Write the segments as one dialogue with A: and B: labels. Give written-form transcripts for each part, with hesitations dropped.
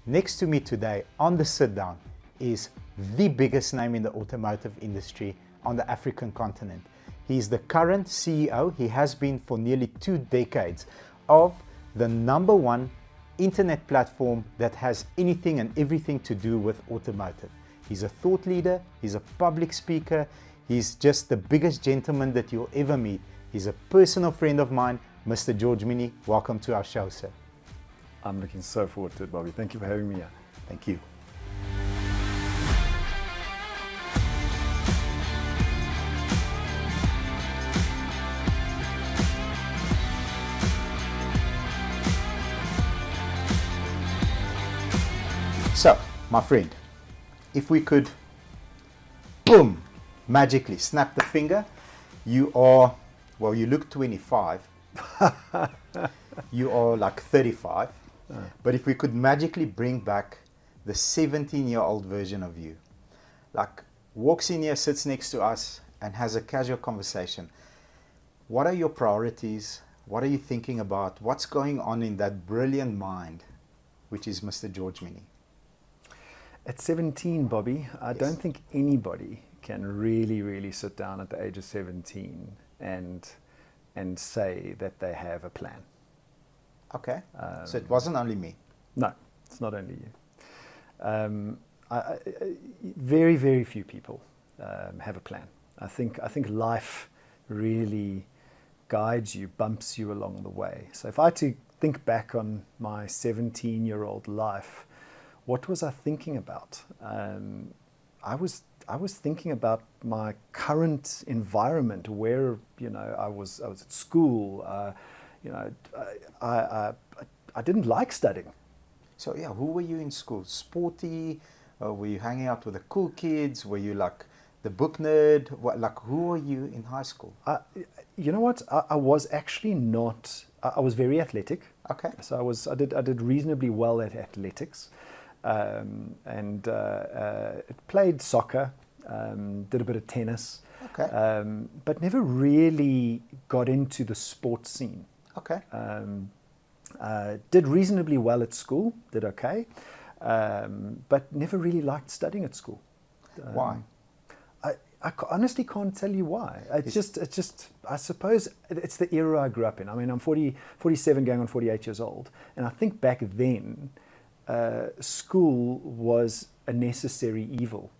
A: Next to me today on the sit down is the biggest name in the automotive industry on the African continent. He is the current CEO, he has been for nearly 2 decades, of the #1 internet platform that has anything and everything to do with automotive. He's a thought leader, he's a public speaker, he's just the biggest gentleman that you'll ever meet. He's a personal friend of mine, Mr. George Mienie. Welcome to our show, sir.
B: I'm looking so forward to it, Bobby. Thank you for having me here.
A: Thank you. So, my friend, if we could, boom, magically snap the finger, you are, well, you look 25, you are like 35, but if we could magically bring back the 17-year-old version of you, like walks in here, sits next to us and has a casual conversation, what are your priorities? What are you thinking about? What's going on in that brilliant mind, which is Mr. George Mienie?
B: At 17, Bobby, I don't think anybody can really sit down at the age of 17 and say that they have a plan.
A: Okay, so it wasn't only me.
B: No, it's not only you. Very few people have a plan. I think life really guides you, bumps you along the way. So if I had to think back on my 17-year-old life, what was I thinking about? I was thinking about my current environment, where I was at school. I didn't like studying.
A: So yeah, who were you in school? Sporty? Were you hanging out with the cool kids? Were you like the book nerd? Who were you in high school?
B: You know what? I was actually not. I was very athletic.
A: Okay.
B: So I did reasonably well at athletics. And played soccer, did a bit of tennis,
A: okay.
B: But never really got into the sports scene.
A: Okay.
B: Did reasonably well at school, did okay, but never really liked studying at school.
A: Why?
B: I honestly can't tell you why. It's just, I suppose it's the era I grew up in. I mean, I'm 47 going on 48 years old, and I think back then, school was a necessary evil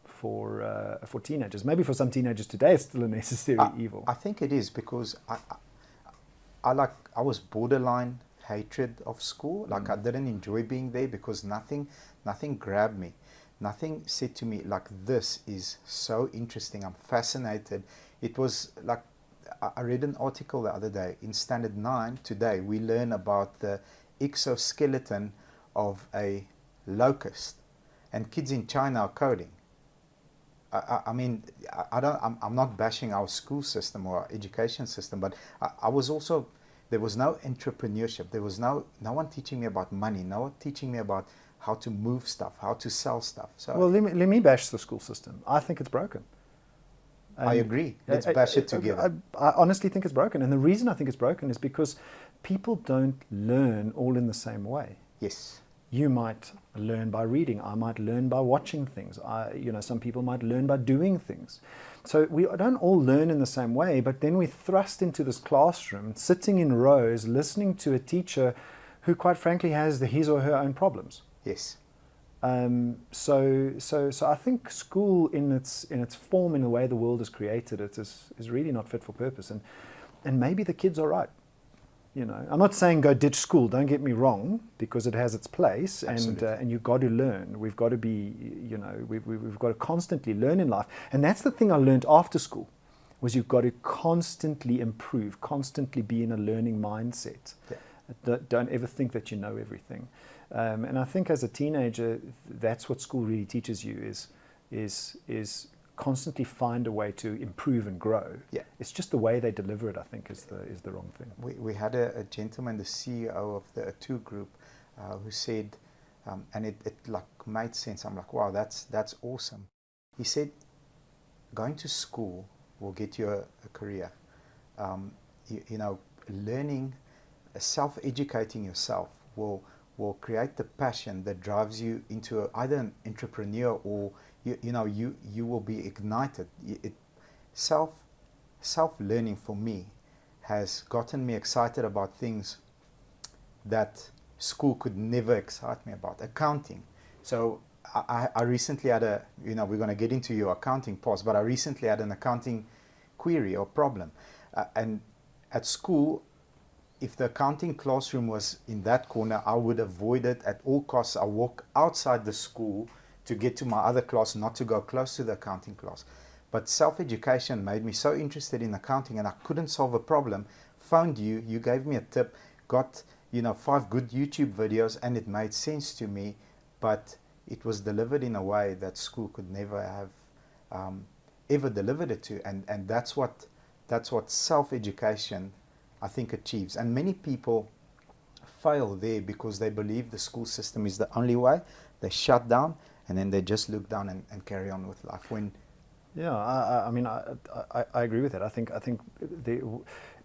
B: for teenagers. Maybe for some teenagers today, it's still a necessary evil.
A: I think it is, because I was borderline hatred of school. Like I didn't enjoy being there because nothing grabbed me. Nothing said to me like, this is so interesting. I'm fascinated. It was like, I read an article the other day in Standard 9 today. We learn about the exoskeleton of a locust, and kids in China are coding. I mean, I'm not bashing our school system or our education system, but I was also, there was no entrepreneurship. There was no one teaching me about money, no one teaching me about how to move stuff, how to sell stuff. So
B: well, let me bash the school system. I think it's broken.
A: I agree. Let's bash it together.
B: I honestly think it's broken, and the reason I think it's broken is because people don't learn all in the same way.
A: Yes.
B: You might learn by reading. I might learn by watching things. Some people might learn by doing things. So we don't all learn in the same way, but then we're thrust into this classroom, sitting in rows, listening to a teacher who, quite frankly, has his or her own problems.
A: Yes.
B: So I think school in its form, in the way the world has created it, is really not fit for purpose. And maybe the kids are right. I'm not saying go ditch school, don't get me wrong, because it has its place, and you've got to learn. We've got to be, we've got to constantly learn in life. And that's the thing I learned after school, was you've got to constantly improve, constantly be in a learning mindset. Yeah. Don't ever think that you know everything. And I think as a teenager, that's what school really teaches you, is constantly find a way to improve and grow.
A: Yeah.
B: It's just the way they deliver it, I think, is the wrong thing.
A: We had a gentleman, the CEO of the A2 group, who said, and it like made sense. I'm like, wow, that's awesome. He said, going to school will get you a career. Learning, self-educating yourself will will create the passion that drives you into either an entrepreneur or you will be ignited. Self-learning for me has gotten me excited about things that school could never excite me about. Accounting. So I recently had we're going to get into your accounting pause, but I recently had an accounting query or problem. And at school, if the accounting classroom was in that corner, I would avoid it at all costs. I walk outside the school to get to my other class, not to go close to the accounting class. But self-education made me so interested in accounting, and I couldn't solve a problem. Phoned you, you gave me a tip, got 5 good YouTube videos, and it made sense to me, but it was delivered in a way that school could never have ever delivered it to, and that's what self-education, I think, achieves. And many people fail there because they believe the school system is the only way. They shut down, and then they just look down and carry on with life. When
B: I mean, I agree with that. I think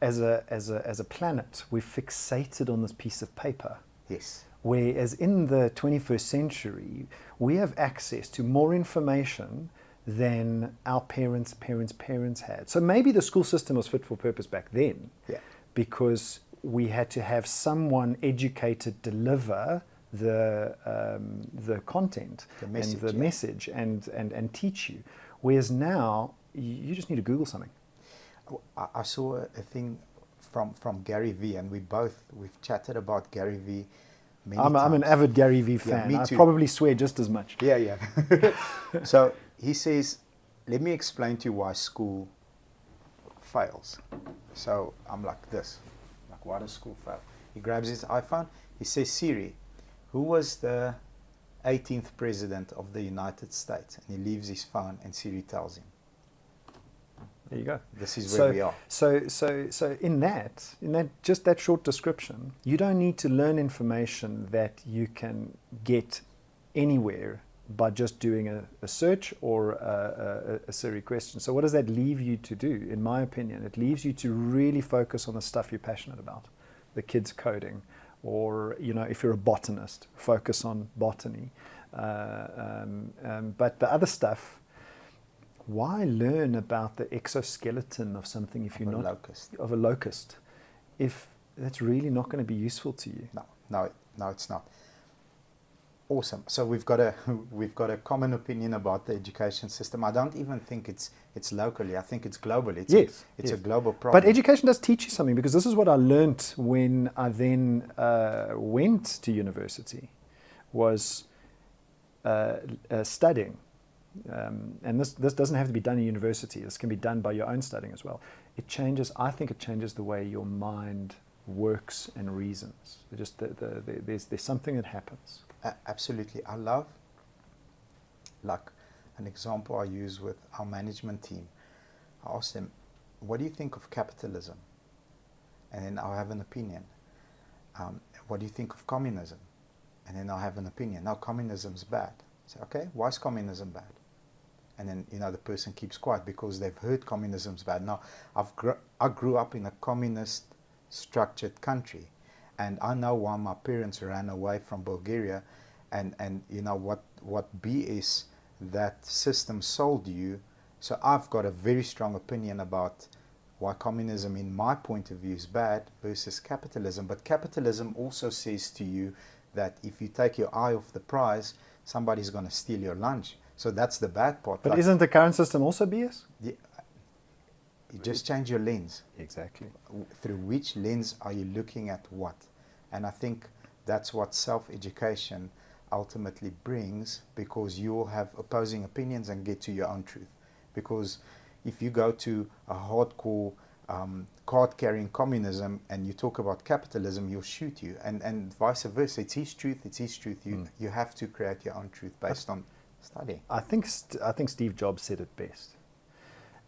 B: as a planet, we're fixated on this piece of paper.
A: Yes.
B: Whereas in the 21st century, we have access to more information than our parents' parents had. So maybe the school system was fit for purpose back then, because we had to have someone educated deliver the content,
A: message,
B: and the message, and teach you. Whereas now, you just need to Google something.
A: I saw a thing from Gary Vee, and we've chatted about Gary Vee many times.
B: I'm an avid Gary Vee fan.
A: Me too.
B: I probably swear just as much.
A: Yeah. So he says, let me explain to you why school fails. So I'm like this. Like, why does school fail? He grabs his iPhone. He says, Siri, who was the 18th president of the United States? And he leaves his phone, and Siri tells him.
B: There you go.
A: This is where we are.
B: So in that just that short description, you don't need to learn information that you can get anywhere by just doing a search or a Siri question. So what does that leave you to do? In my opinion, it leaves you to really focus on the stuff you're passionate about, the kids coding, or if you're a botanist, focus on botany. But the other stuff, why learn about the exoskeleton of something if you're not of a locust, if that's really not going to be useful to you?
A: No, it's not. Awesome. So we've got a common opinion about the education system. I don't even think it's locally. I think it's globally. It's a global problem.
B: But education does teach you something, because this is what I learnt when I then went to university, was studying. And this doesn't have to be done in university. This can be done by your own studying as well. I think it changes the way your mind works and reasons. There's something that happens.
A: Absolutely. I love, like, an example I use with our management team. I ask them, what do you think of capitalism? And then I'll have an opinion. What do you think of communism? And then I'll have an opinion. Now, communism's bad. I say, okay, why is communism bad? And then, the person keeps quiet because they've heard communism's bad. Now, I grew up in a communist structured country, and I know why my parents ran away from Bulgaria, and what BS that system sold you. So I've got a very strong opinion about why communism, in my point of view, is bad versus capitalism. But capitalism also says to you that if you take your eye off the prize, somebody's going to steal your lunch. So that's the bad part.
B: But isn't the current system also BS?
A: Yeah, you just change your lens.
B: Exactly.
A: Through which lens are you looking at what? And I think that's what self-education ultimately brings, because you will have opposing opinions and get to your own truth. Because if you go to a hardcore card-carrying communism and you talk about capitalism, he'll shoot you, and vice versa. It's his truth. You have to create your own truth based on studying.
B: I think Steve Jobs said it best,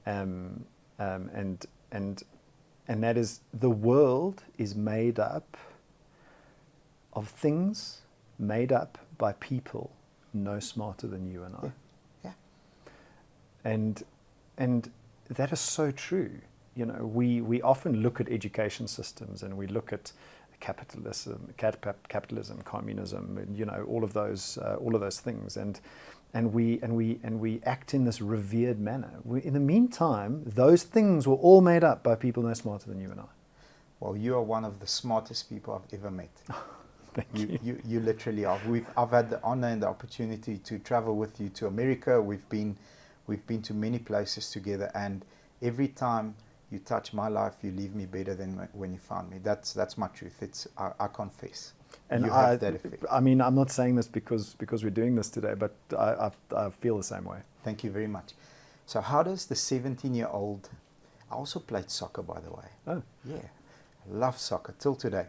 B: and that is, the world is made up of things made up by people no smarter than you and I.
A: Yeah.
B: And that is so true. We often look at education systems and we look at capitalism, communism, and, you know, all of those things, and we act in this revered manner. In the meantime, those things were all made up by people no smarter than you and I.
A: Well, you are one of the smartest people I've ever met.
B: Thank you.
A: You literally are. I've had the honor and the opportunity to travel with you to America. We've been to many places together, and every time you touch my life, you leave me better than when you found me. That's my truth. I confess.
B: And
A: you have that effect.
B: I mean, I'm not saying this because we're doing this today, but I feel the same way.
A: Thank you very much. So how does the 17-year-old, I also played soccer, by the way.
B: Oh.
A: Yeah, I love soccer till today.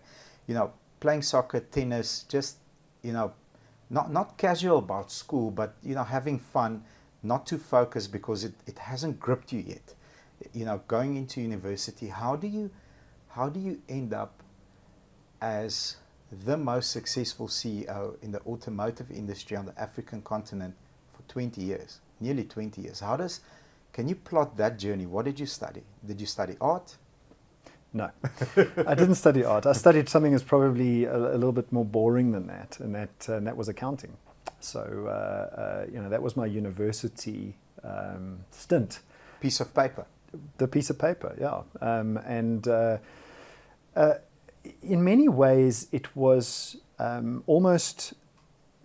A: You know, playing soccer, tennis, just, you know, not casual about school, but, you know, having fun, not too focused because it hasn't gripped you yet. You know, going into university, how do you end up as the most successful CEO in the automotive industry on the African continent for 20 years, nearly 20 years? Can you plot that journey? What did you study? Did you study art?
B: No, I didn't study art. I studied something that's probably a little bit more boring than that, and that was accounting. So, you know, that was my university stint.
A: Piece of paper.
B: The piece of paper, yeah. In many ways, it was almost,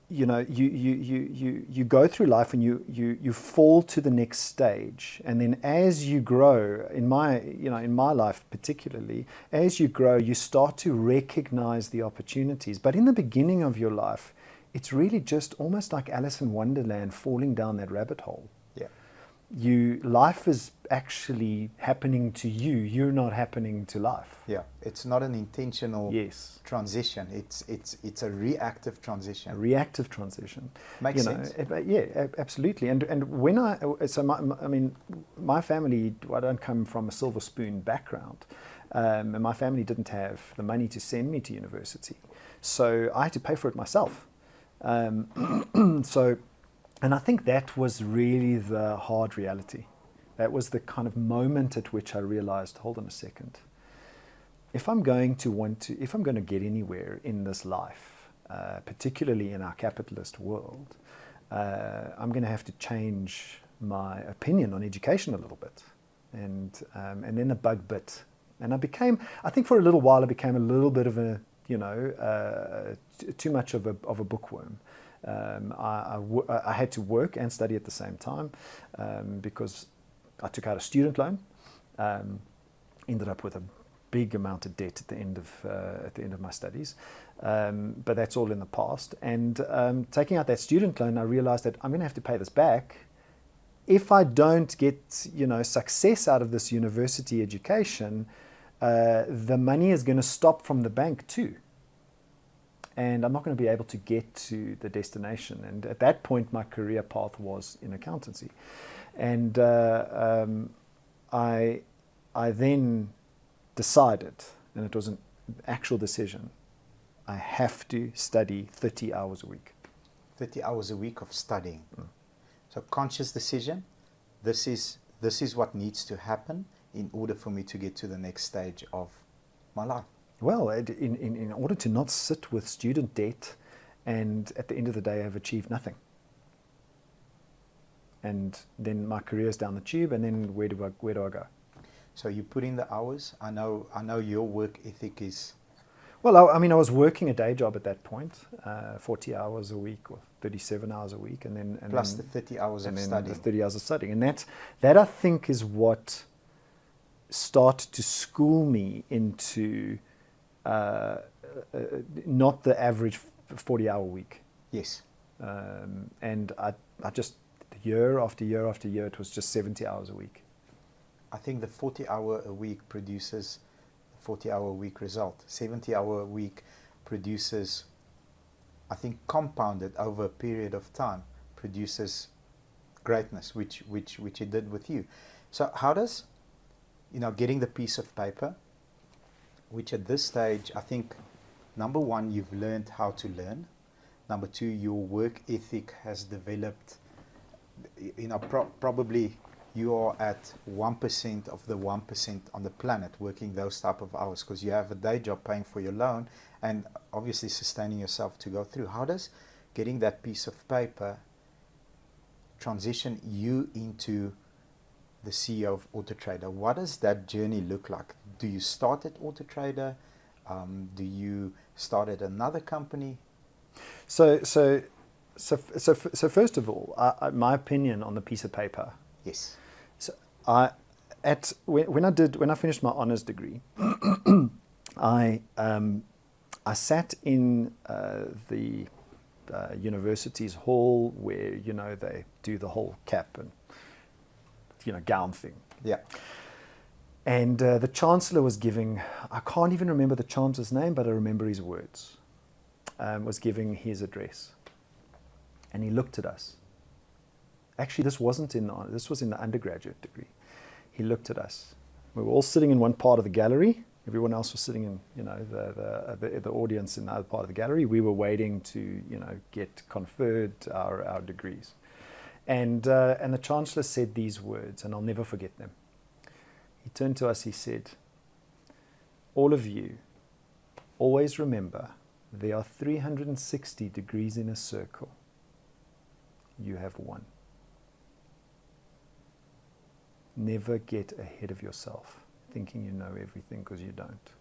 B: you know, you go through life and you fall to the next stage, and then as you grow, in my life particularly, as you grow, you start to recognize the opportunities. But in the beginning of your life, it's really just almost like Alice in Wonderland, falling down that rabbit hole.
A: Yeah.
B: Life is actually happening to you. You're not happening to life.
A: Yeah, it's not an intentional
B: Yes.
A: transition. It's a reactive transition.
B: A reactive transition.
A: Makes sense.
B: Yeah, absolutely. And when my family, I don't come from a silver spoon background, and my family didn't have the money to send me to university, so I had to pay for it myself. And I think that was really the hard reality. That was the kind of moment at which I realized, hold on a second. If I'm going to get anywhere in this life, particularly in our capitalist world, I'm going to have to change my opinion on education a little bit. And then the bug bit. And I think for a little while I became a little bit of a, too much of a bookworm. I had to work and study at the same time because I took out a student loan, ended up with a big amount of debt at the end of my studies, but that's all in the past. And taking out that student loan, I realized that I'm going to have to pay this back if I don't get success out of this university education. The money is going to stop from the bank too. And I'm not going to be able to get to the destination. And at that point, my career path was in accountancy. And I then decided, and it was an actual decision, I have to study 30 hours a week.
A: 30 hours a week of studying. So conscious decision, this is what needs to happen in order for me to get to the next stage of my life.
B: Well, in order to not sit with student debt and at the end of the day have achieved nothing. And then my career's down the tube, and then where do I go?
A: So you put in the hours. I know your work ethic is...
B: Well, I was working a day job at that point, 40 hours a week or 37 hours a week,
A: plus the 30 hours of studying.
B: The 30 hours of studying. And that I think is what started to school me into not the average 40-hour week.
A: Yes.
B: And I just, year after year after year, it was just 70 hours a week.
A: I think the 40-hour a week produces the 40-hour week result. 70-hour week produces, I think, compounded over a period of time, produces greatness, which it did with you. So how does, getting the piece of paper, which at this stage, I think, number one, you've learned how to learn. Number two, your work ethic has developed, probably you are at 1% of the 1% on the planet working those type of hours, because you have a day job paying for your loan and obviously sustaining yourself to go through. How does getting that piece of paper transition you into the CEO of Autotrader? What does that journey look like? Do you start at Autotrader? Do you start at another company?
B: So first of all, my opinion on the piece of paper.
A: Yes.
B: So when I finished my honors degree, I sat in the university's hall where they do the whole cap and gown thing.
A: Yeah.
B: And the chancellor was giving, I can't even remember the chancellor's name, but I remember his words, was giving his address. And he looked at us. Actually, this was in the undergraduate degree. He looked at us. We were all sitting in one part of the gallery. Everyone else was sitting in, the audience in the other part of the gallery. We were waiting to, get conferred our degrees. And the chancellor said these words, and I'll never forget them. He turned to us, he said, all of you, always remember, there are 360 degrees in a circle. You have one. Never get ahead of yourself, thinking you know everything, because you don't.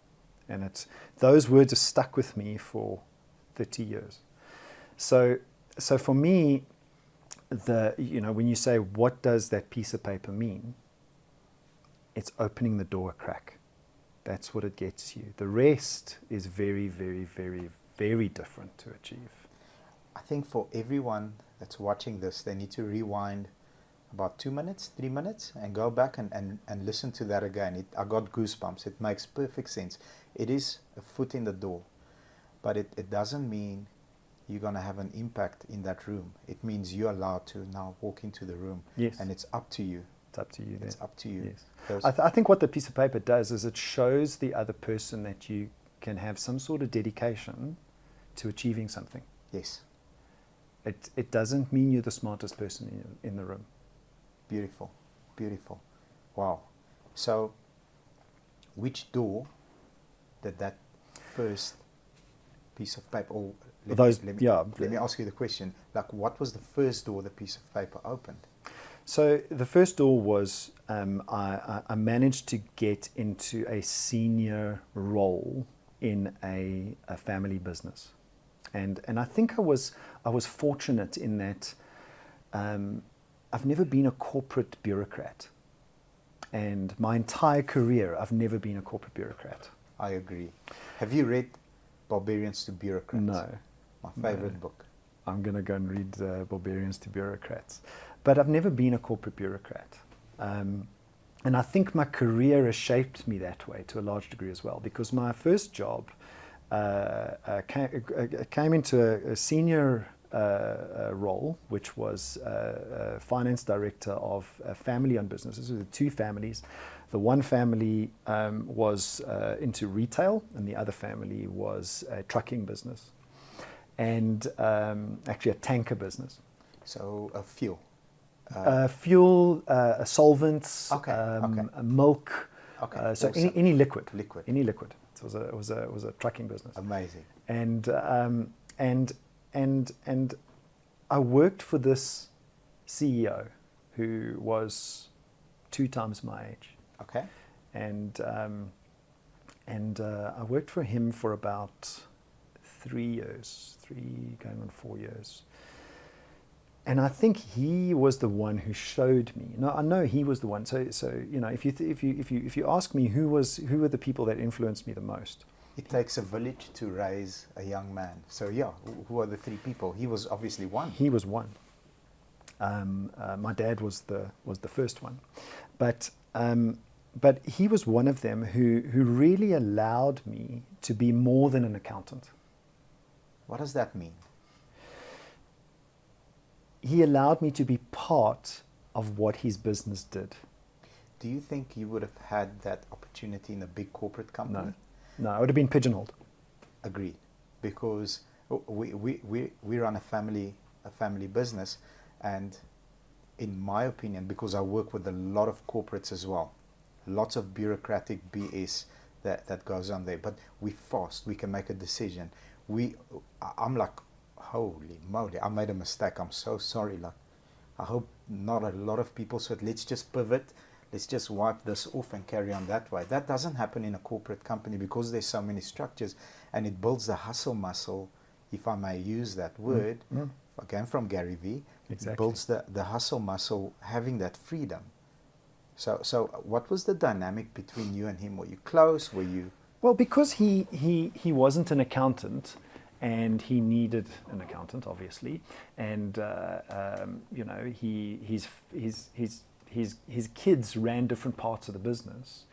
B: And those words have stuck with me for 30 years. So for me, when you say, what does that piece of paper mean? It's opening the door a crack. That's what it gets you. The rest is very, very, very, very different to achieve.
A: I think for everyone that's watching this, they need to rewind about 2 minutes, 3 minutes, and go back and listen to that again. I got goosebumps. It makes perfect sense. It is a foot in the door, but it doesn't mean you're going to have an impact in that room. It means you're allowed to now walk into the room.
B: Yes.
A: And it's up to you.
B: It's up to you.
A: It's up to you.
B: Yes. I think what the piece of paper does is it shows the other person that you can have some sort of dedication to achieving something.
A: Yes.
B: It doesn't mean you're the smartest person in the room.
A: Beautiful. Beautiful. Wow. So, which door did that first piece of paper, or let me ask you the question, like, what was the first door the piece of paper opened?
B: So the first door was I managed to get into a senior role in a family business, and I think I was fortunate in that I've never been a corporate bureaucrat, and my entire career I've never been a corporate bureaucrat.
A: I agree. Have you read Barbarians to Bureaucrats?
B: No.
A: My favorite book.
B: I'm going to go and read Barbarians to Bureaucrats. But I've never been a corporate bureaucrat. And I think my career has shaped me that way to a large degree as well, because my first job came into a senior role, which was finance director of family-owned businesses. There were two families. The one family was into retail, and the other family was a trucking business, and actually a tanker business.
A: So a fuel.
B: Fuel, solvents, milk, so
A: awesome.
B: any liquid.
A: Any
B: liquid. So it was a trucking business.
A: Amazing.
B: And I worked for this CEO who was 2 times my age.
A: Okay.
B: And I worked for him for about 3 years, going on 4 years. And I think he was the one who showed me. No, I know he was the one. So if you ask me who were the people that influenced me the most,
A: it takes a village to raise a young man. So yeah, who are the 3 people? He was obviously one.
B: He was one. My dad was the first one, but he was one of them who really allowed me to be more than an accountant.
A: What does that mean?
B: He allowed me to be part of what his business did.
A: Do you think you would have had that opportunity in a big corporate company?
B: No, I would have been pigeonholed.
A: Agreed, because we run a family business, and in my opinion, because I work with a lot of corporates as well, lots of bureaucratic BS that goes on there. But we fast, we can make a decision. I'm like, holy moly, I made a mistake. I'm so sorry. Like, I hope not a lot of people said, let's just pivot, let's just wipe this off and carry on that way. That doesn't happen in a corporate company because there's so many structures, and it builds the hustle muscle, if I may use that word, again from Gary Vee.
B: Exactly.
A: It builds the hustle muscle, having that freedom. So what was the dynamic between you and him? Were you close? Were you...
B: Well, because he wasn't an accountant, and he needed an accountant, obviously, and you know, his kids ran different parts of the business,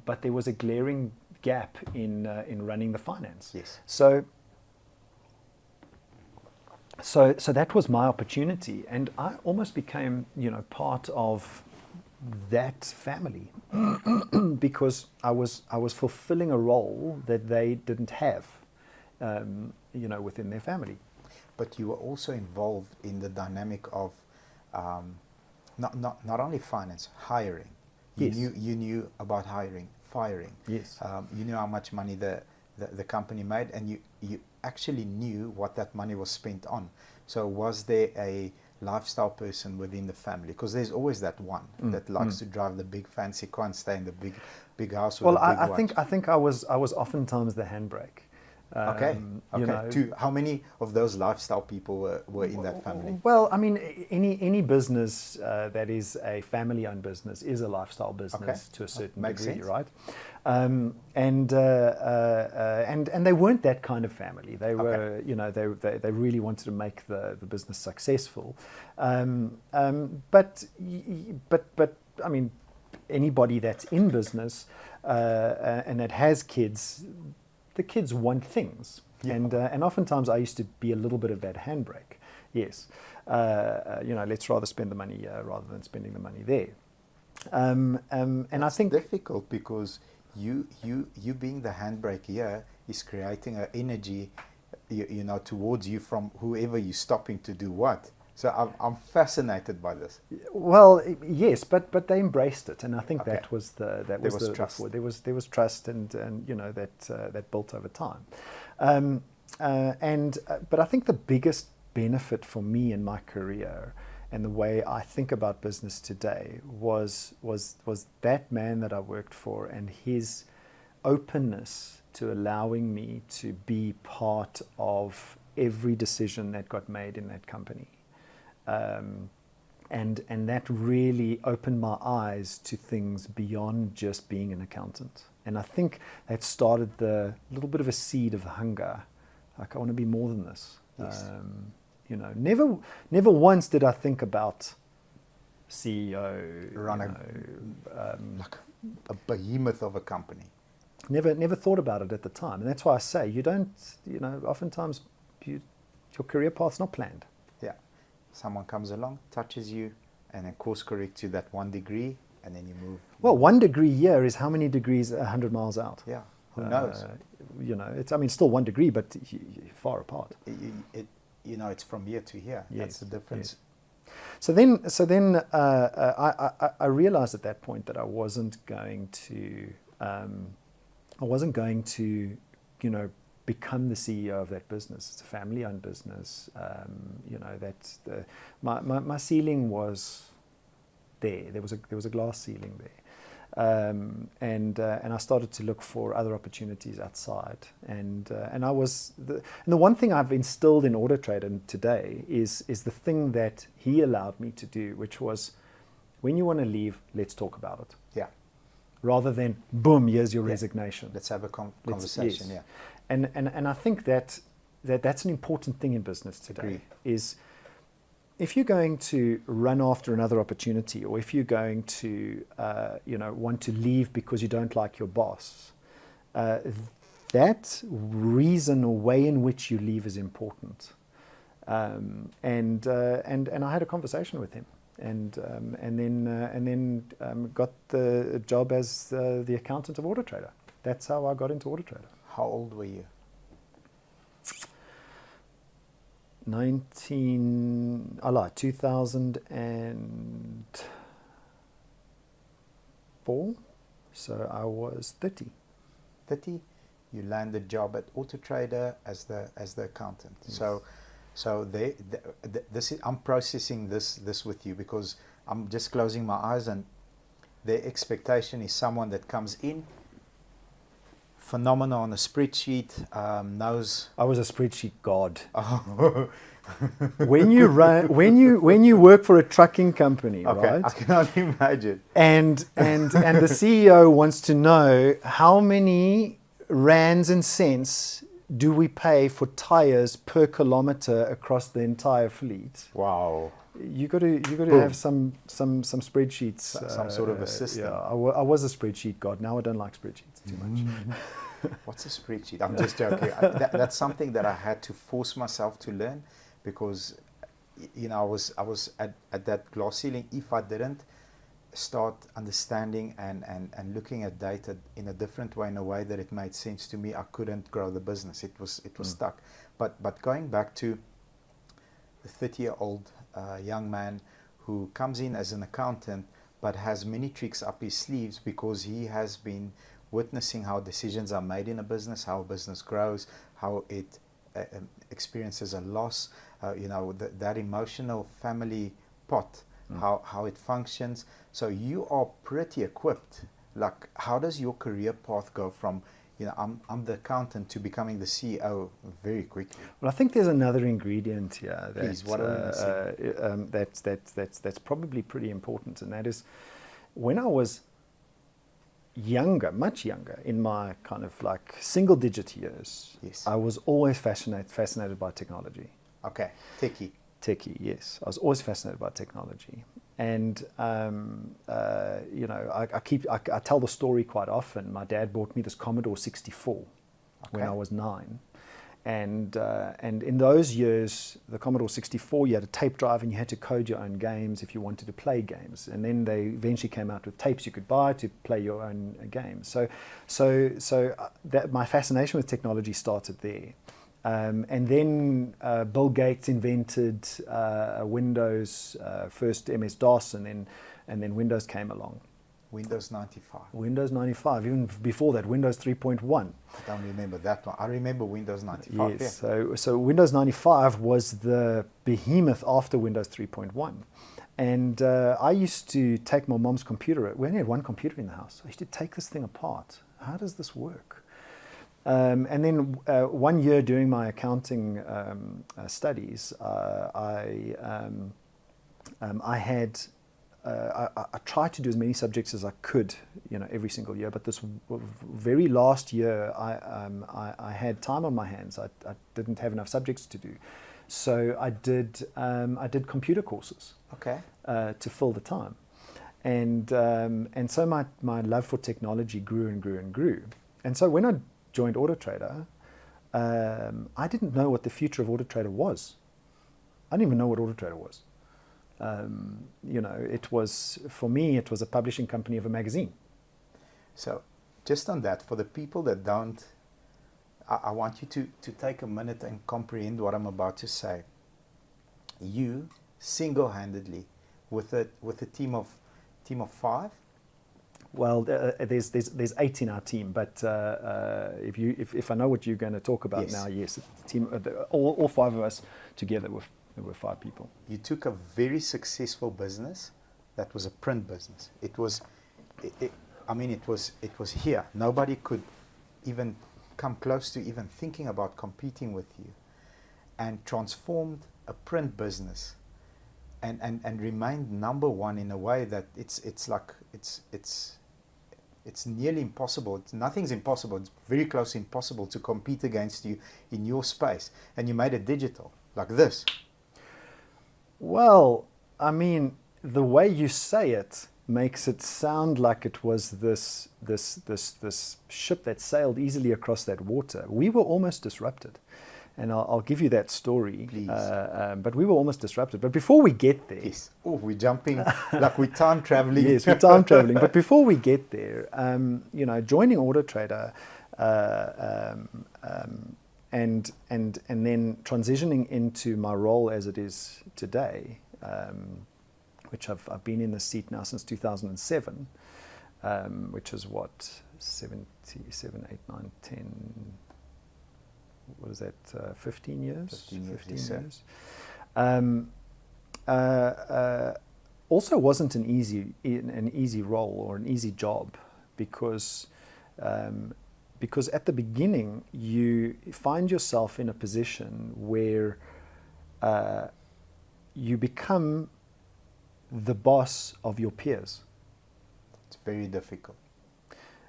B: but there was a glaring gap in running the finance.
A: Yes.
B: So that was my opportunity, and I almost became, you know, part of that family because I was fulfilling a role that they didn't have, you know, within their family.
A: But you were also involved in the dynamic of not only finance, hiring.
B: Yes.
A: You knew about hiring, firing.
B: Yes.
A: You knew how much money the company made, and you actually knew what that money was spent on. So was there a lifestyle person within the family? Because there's always that one that likes to drive the big fancy car and stay in the big house with a big watch.
B: I think I was oftentimes the handbrake.
A: Okay.
B: You know,
A: How many of those lifestyle people were in that family?
B: Well, I mean, any business that is a family-owned business is a lifestyle business to a certain
A: Makes
B: degree,
A: sense.
B: right? And they weren't that kind of family. They were, you know, they really wanted to make the business successful. But I mean, anybody that's in business and that has kids, the kids want things, and oftentimes I used to be a little bit of that handbrake. Yes, you know, let's rather spend the money here rather than spending the money there. And I think
A: it's difficult because you being the handbrake here is creating an energy, you know, towards you from whoever you're stopping to do what. So I'm fascinated by this.
B: Well, yes, but they embraced it, and I think
A: Okay.
B: that was the
A: trust.
B: There was trust, and you know, that built over time. But I think the biggest benefit for me in my career and the way I think about business today was that man that I worked for and his openness to allowing me to be part of every decision that got made in that company. And that really opened my eyes to things beyond just being an accountant. And I think that started the little bit of a seed of hunger. Like, I want to be more than this.
A: Yes.
B: You know, never once did I think about CEO,
A: like a behemoth of a company.
B: Never thought about it at the time. And that's why I say, you don't, you know, oftentimes your career path's not planned.
A: Yeah. Someone comes along, touches you, and then course corrects you that 1 degree, and then you move.
B: Well, 1 degree here is how many degrees 100 miles out?
A: Yeah. Who knows?
B: You know, it's, I mean, still 1 degree, but far apart.
A: You know, it's from here to here.
B: Yes,
A: That's the difference.
B: yes. So then I realized at that point that I wasn't going to, you know, become the CEO of that business. It's a family-owned business. You know, that's my ceiling was there. There was a glass ceiling there. And I started to look for other opportunities outside, and I was the one thing I've instilled in Autotrader today is the thing that he allowed me to do, which was, when you want to leave, let's talk about it.
A: Yeah.
B: Rather than boom, here's your resignation.
A: Let's have a conversation.
B: Yes.
A: Yeah.
B: And I think that's an important thing in business today.
A: Agree.
B: Is if you're going to run after another opportunity, or if you're going to, you know, want to leave because you don't like your boss, that reason or way in which you leave is important. And I had a conversation with him, and then got the job as the accountant of Autotrader. That's how I got into Autotrader.
A: How old were you?
B: 2004. So I was 30.
A: 30, you land a job at Autotrader as the accountant.
B: Yes.
A: So this is, I'm processing this with you because I'm just closing my eyes, and their expectation is someone that comes in, phenomenal on a spreadsheet, knows.
B: I was a spreadsheet god.
A: Oh.
B: when you work for a trucking company,
A: Okay,
B: right?
A: I cannot imagine.
B: And the CEO wants to know how many rands and cents do we pay for tires per kilometer across the entire fleet.
A: Wow.
B: You got to have some spreadsheets.
A: Some sort of a system.
B: Yeah, I was a spreadsheet god. Now I don't like spreadsheets too much.
A: What's a spreadsheet? I'm just joking. That's something that I had to force myself to learn, because I was at that glass ceiling. If I didn't start understanding and looking at data in a different way, in a way that it made sense to me, I couldn't grow the business. It was stuck. But going back to the 30-year-old young man who comes in as an accountant but has many tricks up his sleeves, because he has been witnessing how decisions are made in a business, how a business grows, how it experiences a loss, that emotional family pot, how it functions. So you are pretty equipped. Like, how does your career path go from, I'm the accountant to becoming the CEO very quickly?
B: Well, I think there's another ingredient here
A: Please, what are we missing?
B: that's probably pretty important, and that is, when I was younger, much younger, in my kind of like single-digit years,
A: Yes.
B: I was always fascinated by technology.
A: Okay, techie.
B: Techie, yes. I was always fascinated by technology. And, I tell the story quite often. My dad bought me this Commodore 64 when I was 9. And in those years, the Commodore 64, you had a tape drive and you had to code your own games if you wanted to play games. And then they eventually came out with tapes you could buy to play your own games. So that my fascination with technology started there. And then Bill Gates invented Windows, first MS-DOS, and then Windows came along.
A: Windows 95.
B: Windows 95, even before that, Windows 3.1.
A: I don't remember that one. I remember Windows 95.
B: Yes,
A: yeah.
B: so Windows 95 was the behemoth after Windows 3.1. And I used to take my mom's computer. We only had one computer in the house. I used to take this thing apart. How does this work? And then 1 year during my accounting studies, I tried to do as many subjects as I could, every single year. But this very last year, I had time on my hands. I didn't have enough subjects to do, so I did computer courses.
A: Okay.
B: To fill the time, and so my love for technology grew and grew and grew. And so when I joined Autotrader, I didn't know what the future of Autotrader was. I didn't even know what Autotrader was. It was, for me, it was a publishing company of a magazine.
A: So just on that, for the people that don't, I want you to take a minute and comprehend what I'm about to say. You single-handedly, with a team of 5.
B: Well, there's 8 in our team, but if I know what you're going to talk about now, yes, the team, all 5 of us together there were 5 people.
A: You took a very successful business that was a print business. It was here. Nobody could even come close to even thinking about competing with you, and transformed a print business and remained number one in a way that it's nearly impossible. Nothing's impossible. It's very close to impossible to compete against you in your space. And you made it digital, like this.
B: Well, I mean, the way you say it makes it sound like it was this ship that sailed easily across that water. We were almost disrupted. And I'll give you that story.
A: Please.
B: But we were almost disrupted. But before we get there...
A: Yes. Oh, we're jumping like we're time traveling.
B: Yes, we're time traveling. But before we get there, joining Autotrader then transitioning into my role as it is today, which I've been in this seat now since 2007, which is what, 77, 8, 9, 10, what is that, 15 years?
A: 15 years.
B: Also wasn't an easy role or an easy job, because at the beginning you find yourself in a position where you become the boss of your peers.
A: It's very difficult.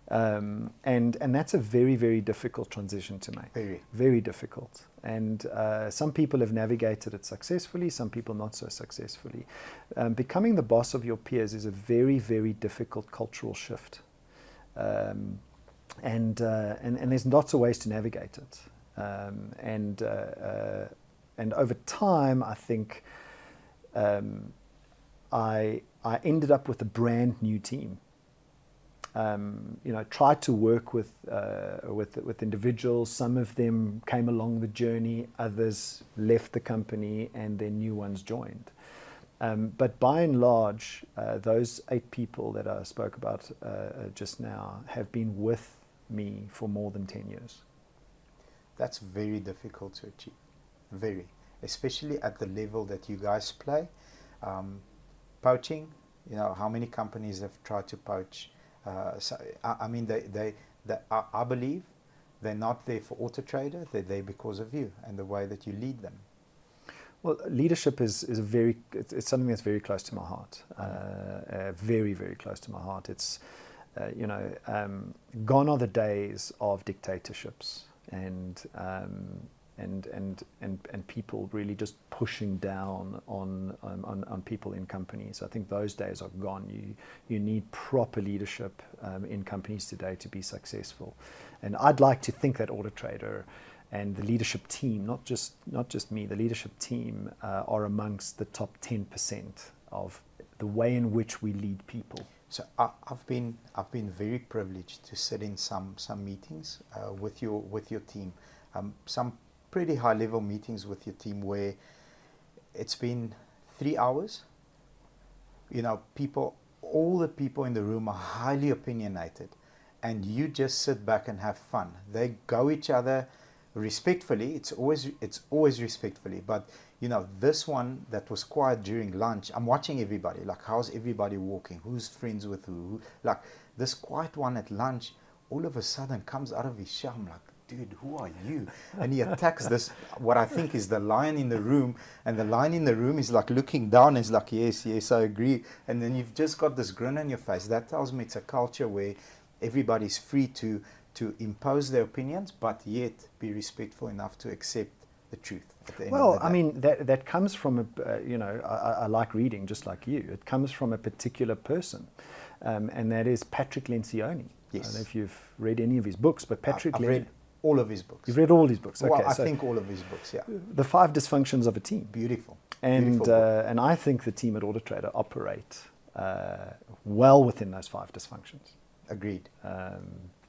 B: And that's a very, very difficult transition to make.
A: Very.
B: Very difficult. And some people have navigated it successfully, some people not so successfully. Becoming the boss of your peers is a very, very difficult cultural shift. And there's lots of ways to navigate it. And over time, I think I ended up with a brand new team. Tried to work with individuals. Some of them came along the journey, others left the company, and then new ones joined. But by and large, those 8 people that I spoke about just now have been with me for more than 10 years.
A: That's very difficult to achieve. Very. Especially at the level that you guys play. Poaching, how many companies have tried to poach? I believe they're not there for Autotrader, they're there because of you and the way that you lead them.
B: Well, leadership is it's something that's very close to my heart, very, very close to my heart. It's, gone are the days of dictatorships and people really just pushing down on people in companies. I think those days are gone. You need proper leadership in companies today to be successful. And I'd like to think that Autotrader and the leadership team, not just me, the leadership team are amongst the top 10% of the way in which we lead people.
A: So I've been very privileged to sit in some meetings with your team. Some pretty high level meetings with your team where it's been 3 hours. All the people in the room are highly opinionated, and you just sit back and have fun. They go each other respectfully. It's always respectfully. But this one that was quiet during lunch, I'm watching everybody. Like, how's everybody walking? Who's friends with who? Like, this quiet one at lunch, all of a sudden comes out of his shell. I'm like, dude, who are you? And he attacks this, what I think is the lion in the room, and the lion in the room is like looking down and is like, yes, I agree. And then you've just got this grin on your face. That tells me it's a culture where everybody's free to impose their opinions, but yet be respectful enough to accept the truth at the end of the day.
B: I mean, that comes from, I like reading just like you. It comes from a particular person, and that is Patrick Lencioni.
A: Yes.
B: I don't know if you've read any of his books, but Patrick...
A: I've read all of his books.
B: You've read all his books? Okay,
A: well, I think all of his books, yeah.
B: The 5 Dysfunctions of a Team.
A: Beautiful.
B: And I think the team at Autotrader operate well within those 5 dysfunctions.
A: Agreed.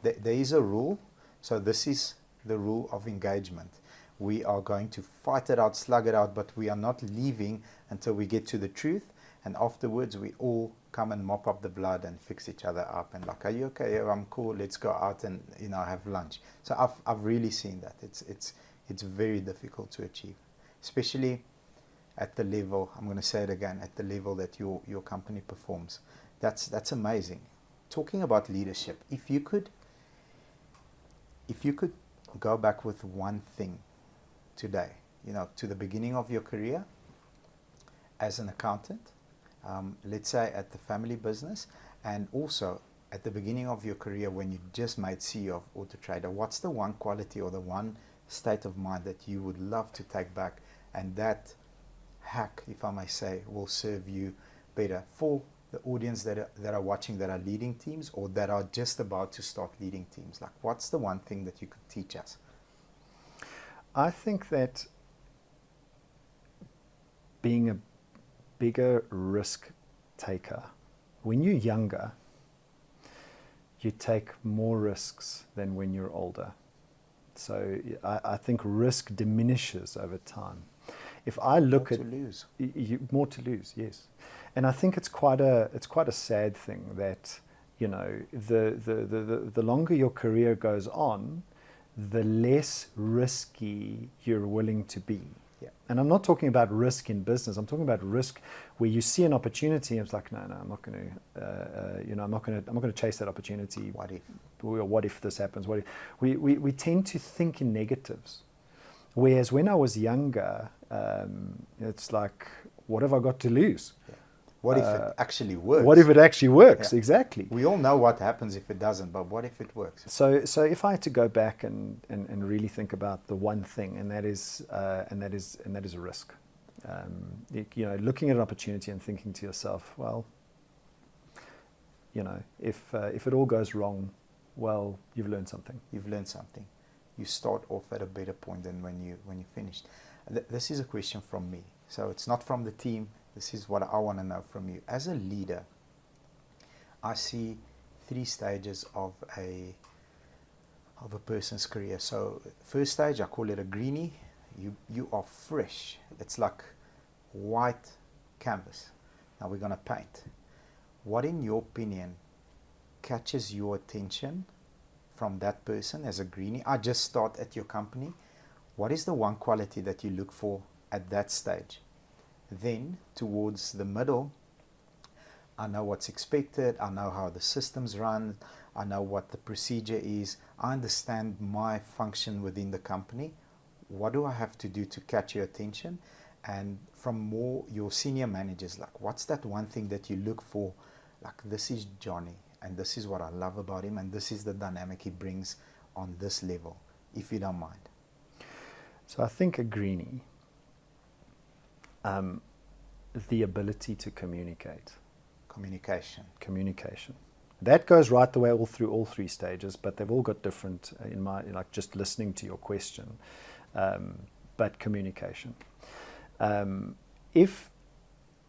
A: There is a rule. So this is the rule of engagement. We are going to fight it out, slug it out, but we are not leaving until we get to the truth. And afterwards, we all come and mop up the blood and fix each other up. And like, are you okay? Yeah, I'm cool. Let's go out and have lunch. So I've really seen that. It's very difficult to achieve, especially at the level. I'm going to say it again, at the level that your company performs. That's amazing. Talking about leadership, if you could go back with one thing today, to the beginning of your career as an accountant, let's say at the family business, and also at the beginning of your career when you just made CEO of Autotrader, what's the one quality or the one state of mind that you would love to take back, and that hack, if I may say, will serve you better for the audience that are watching, that are leading teams or that are just about to start leading teams? Like, what's the one thing that you could teach us?
B: I think that being a bigger risk taker, when you're younger, you take more risks than when you're older. So I think risk diminishes over time. If I look
A: More
B: at
A: to lose.
B: more to lose, yes, and I think it's quite a sad thing that, you know, the longer your career goes on, the less risky you're willing to be.
A: Yeah.
B: And I'm not talking about risk in business. I'm talking about risk where you see an opportunity and it's like, no, I'm not going to, I'm not going to chase that opportunity.
A: What if?
B: What if this happens? What if? We tend to think in negatives. Whereas when I was younger, it's like, what have I got to lose?
A: Yeah. What if it actually works?
B: What if it actually works?
A: Yeah.
B: Exactly.
A: We all know what happens if it doesn't, but what if it works?
B: So if I had to go back and really think about the one thing, and that is a risk. Looking at an opportunity and thinking to yourself, well, if it all goes wrong, well, you've learned something.
A: You've learned something. You start off at a better point than when you finished. This is a question from me. So it's not from the team. This is what I want to know from you. As a leader, I see 3 stages of a person's career. So first stage, I call it a greenie. You are fresh. It's like white canvas. Now we're going to paint. What, in your opinion, catches your attention from that person as a greenie? I just start at your company. What is the one quality that you look for at that stage? Then towards the middle, I know what's expected. I know how the systems run. I know what the procedure is. I understand my function within the company. What do I have to do to catch your attention? And from more your senior managers, like, what's that one thing that you look for? Like, this is Johnny, and this is what I love about him, and this is the dynamic he brings on this level, if you don't mind.
B: So I think a greenie, the ability to communicate. Communication. That goes right the way all through all 3 stages, but they've all got different, just listening to your question, but communication. If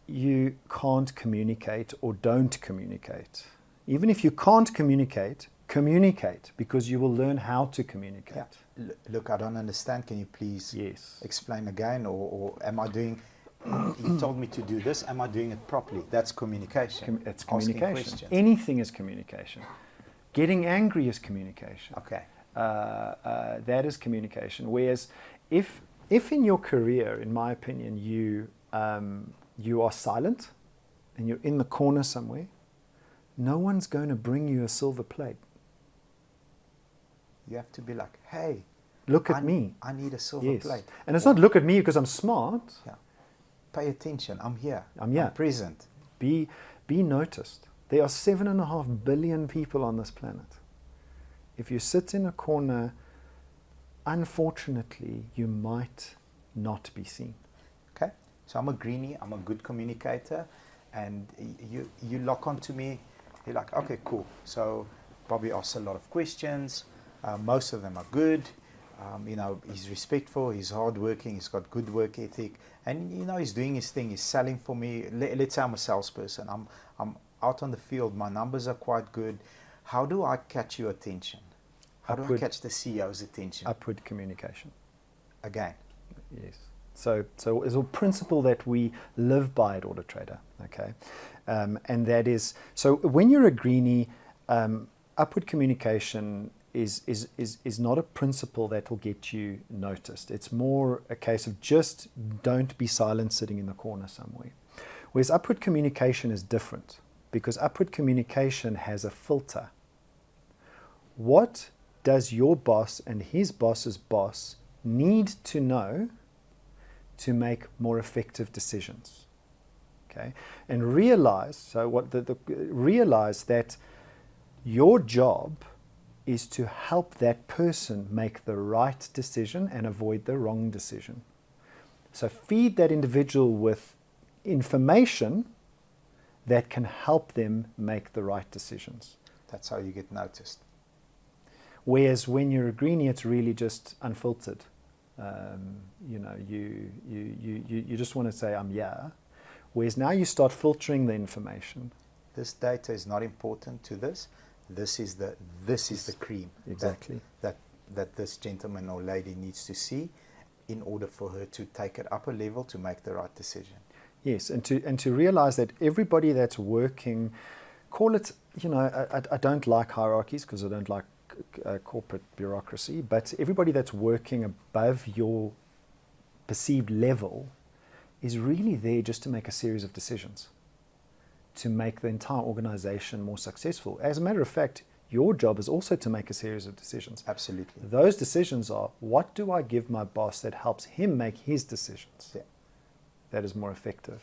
B: you can't communicate or don't communicate, even if you can't communicate, communicate, because you will learn how to communicate.
A: Yeah. Look, I don't understand. Can you please explain again? Or am I doing... You told me to do this. Am I doing it properly? That's communication.
B: It's communication. Anything is communication. Getting angry is communication.
A: Okay.
B: That is communication. Whereas if in your career, in my opinion, you are silent and you're in the corner somewhere, no one's going to bring you a silver plate.
A: You have to be like, hey,
B: look at me.
A: I need a silver plate.
B: And it's not look at me because I'm smart.
A: Yeah. Pay attention. I'm here.
B: I'm
A: present.
B: Be noticed. There are 7.5 billion people on this planet. If you sit in a corner, unfortunately, you might not be seen.
A: Okay. So I'm a greenie. I'm a good communicator. And you lock onto me. You're like, okay, cool. So Bobby asks a lot of questions. Most of them are good. He's respectful, he's hardworking, he's got good work ethic, and he's doing his thing. He's selling for me. Let's say I'm a salesperson. I'm out on the field. My numbers are quite good. How do I catch your attention? How do I catch the CEO's attention?
B: Upward communication.
A: Again.
B: Yes. So it's a principle that we live by at Autotrader. Okay, and that is, so when you're a greenie, upward communication is not a principle that will get you noticed. It's more a case of just don't be silent sitting in the corner somewhere. Whereas upward communication is different, because upward communication has a filter. What does your boss and his boss's boss need to know to make more effective decisions? Okay, and realize realize that your job is to help that person make the right decision and avoid the wrong decision. So feed that individual with information that can help them make the right decisions.
A: That's how you get noticed.
B: Whereas when you're a greenie, it's really just unfiltered. You just want to say, I'm here. Whereas now you start filtering the information.
A: This data is not important to this. This is the cream.
B: Exactly.
A: That that this gentleman or lady needs to see in order for her to take it up a level to make the right decision.
B: Yes, and to realize that everybody that's working, call it, I don't like hierarchies because I don't like corporate bureaucracy, but everybody that's working above your perceived level is really there just to make a series of decisions, to make the entire organization more successful. As a matter of fact, your job is also to make a series of decisions.
A: Absolutely.
B: Those decisions are, what do I give my boss that helps him make his decisions?
A: Yeah.
B: That is more effective.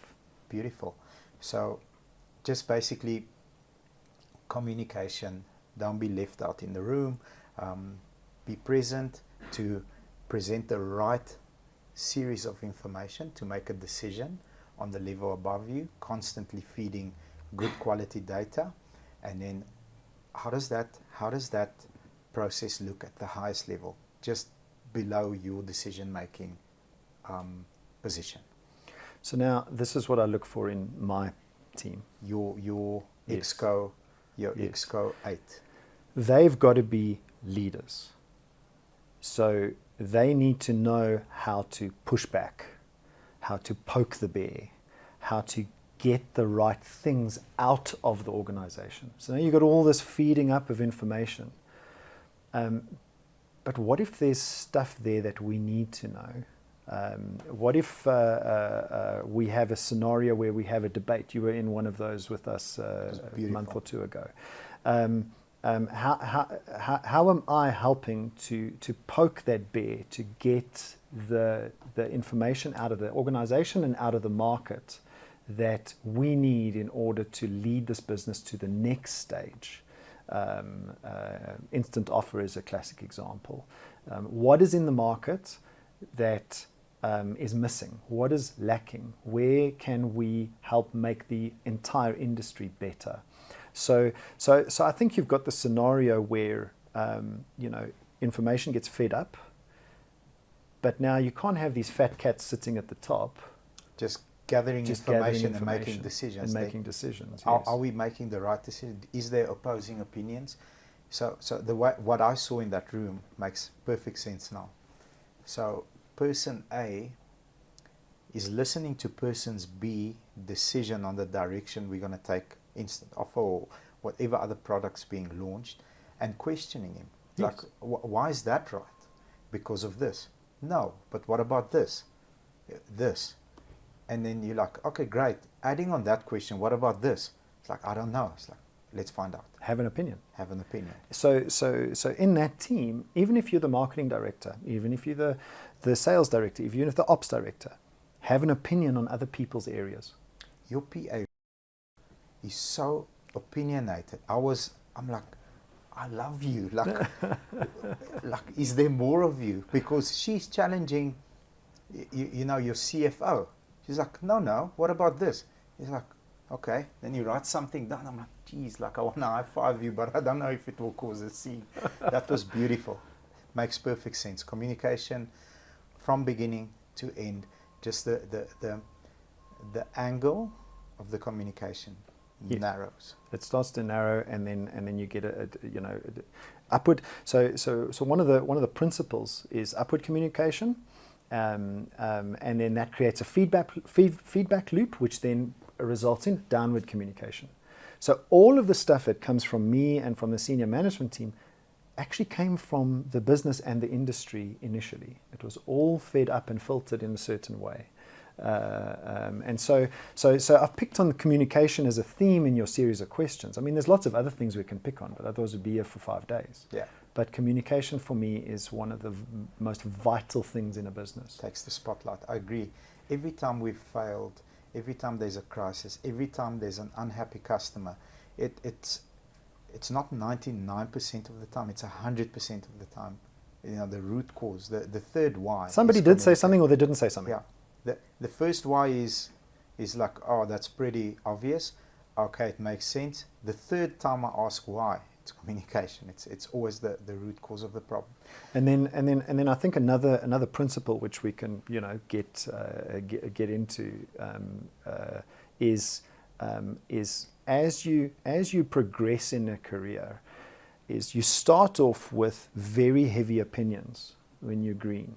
A: Beautiful. So just basically communication, don't be left out in the room, be present to present the right series of information to make a decision on the level above you, constantly feeding good quality data. And then how does that process look at the highest level, just below your decision making position?
B: So now this is what I look for in my team.
A: Your
B: Yes.
A: Exco, your
B: Yes.
A: Exco 8.
B: They've got to be leaders. So they need to know how to push back, how to poke the bear, how to get the right things out of the organization. So now you've got all this feeding up of information. But what if there's stuff there that we need to know? What if we have a scenario where we have a debate? You were in one of those with us a month or two ago. How am I helping to poke that bear, to get the information out of the organization and out of the market that we need in order to lead this business to the next stage? Instant offer is a classic example. What is in the market that is missing? What is lacking? Where can we help make the entire industry better? So I think you've got the scenario where information gets fed up, but now you can't have these fat cats sitting at the top,
A: Just gathering information and making decisions.
B: Yes.
A: Are we making the right decision? Is there opposing opinions? So what I saw in that room makes perfect sense now. So person A is listening to person's B decision on the direction we're going to take instant offer or whatever other products being launched, and questioning him.
B: Yes.
A: Like, why is that right? Because of this. No, but what about this? This. And then you're like, okay, great. Adding on that question, what about this? It's like, I don't know. It's like, let's find out.
B: Have an opinion.
A: Have an opinion.
B: So in that team, even if you're the marketing director, even if you're the sales director, even if you're the ops director, have an opinion on other people's areas.
A: Your PA is so opinionated. I'm like, I love you. Like, is there more of you? Because she's challenging, your CFO. She's like, no, what about this? He's like, okay. Then you write something down. I'm like, geez, like I want to high five you, but I don't know if it will cause a scene. That was beautiful. Makes perfect sense. Communication from beginning to end. Just the angle of the communication narrows.
B: It starts to narrow, and then you get upward. So one of the principles is upward communication, and then that creates a feedback loop, which then results in downward communication. So all of the stuff that comes from me and from the senior management team actually came from the business and the industry initially. It was all fed up and filtered in a certain way. And so I've picked on communication as a theme in your series of questions. I mean, there's lots of other things we can pick on, but otherwise we'd be here for 5 days.
A: Yeah.
B: But communication for me is one of the most vital things in a business.
A: Takes the spotlight. I agree. Every time we've failed, every time there's a crisis, every time there's an unhappy customer, it's not 99% of the time, it's 100% of the time. The root cause, the third why.
B: Somebody did say something, or they didn't say something.
A: Yeah. The first why is like, oh, that's pretty obvious. Okay, it makes sense. The third time I ask why, it's communication. It's always the root cause of the problem.
B: And then I think another principle which we can get into is as you progress in a career, is you start off with very heavy opinions when you're green.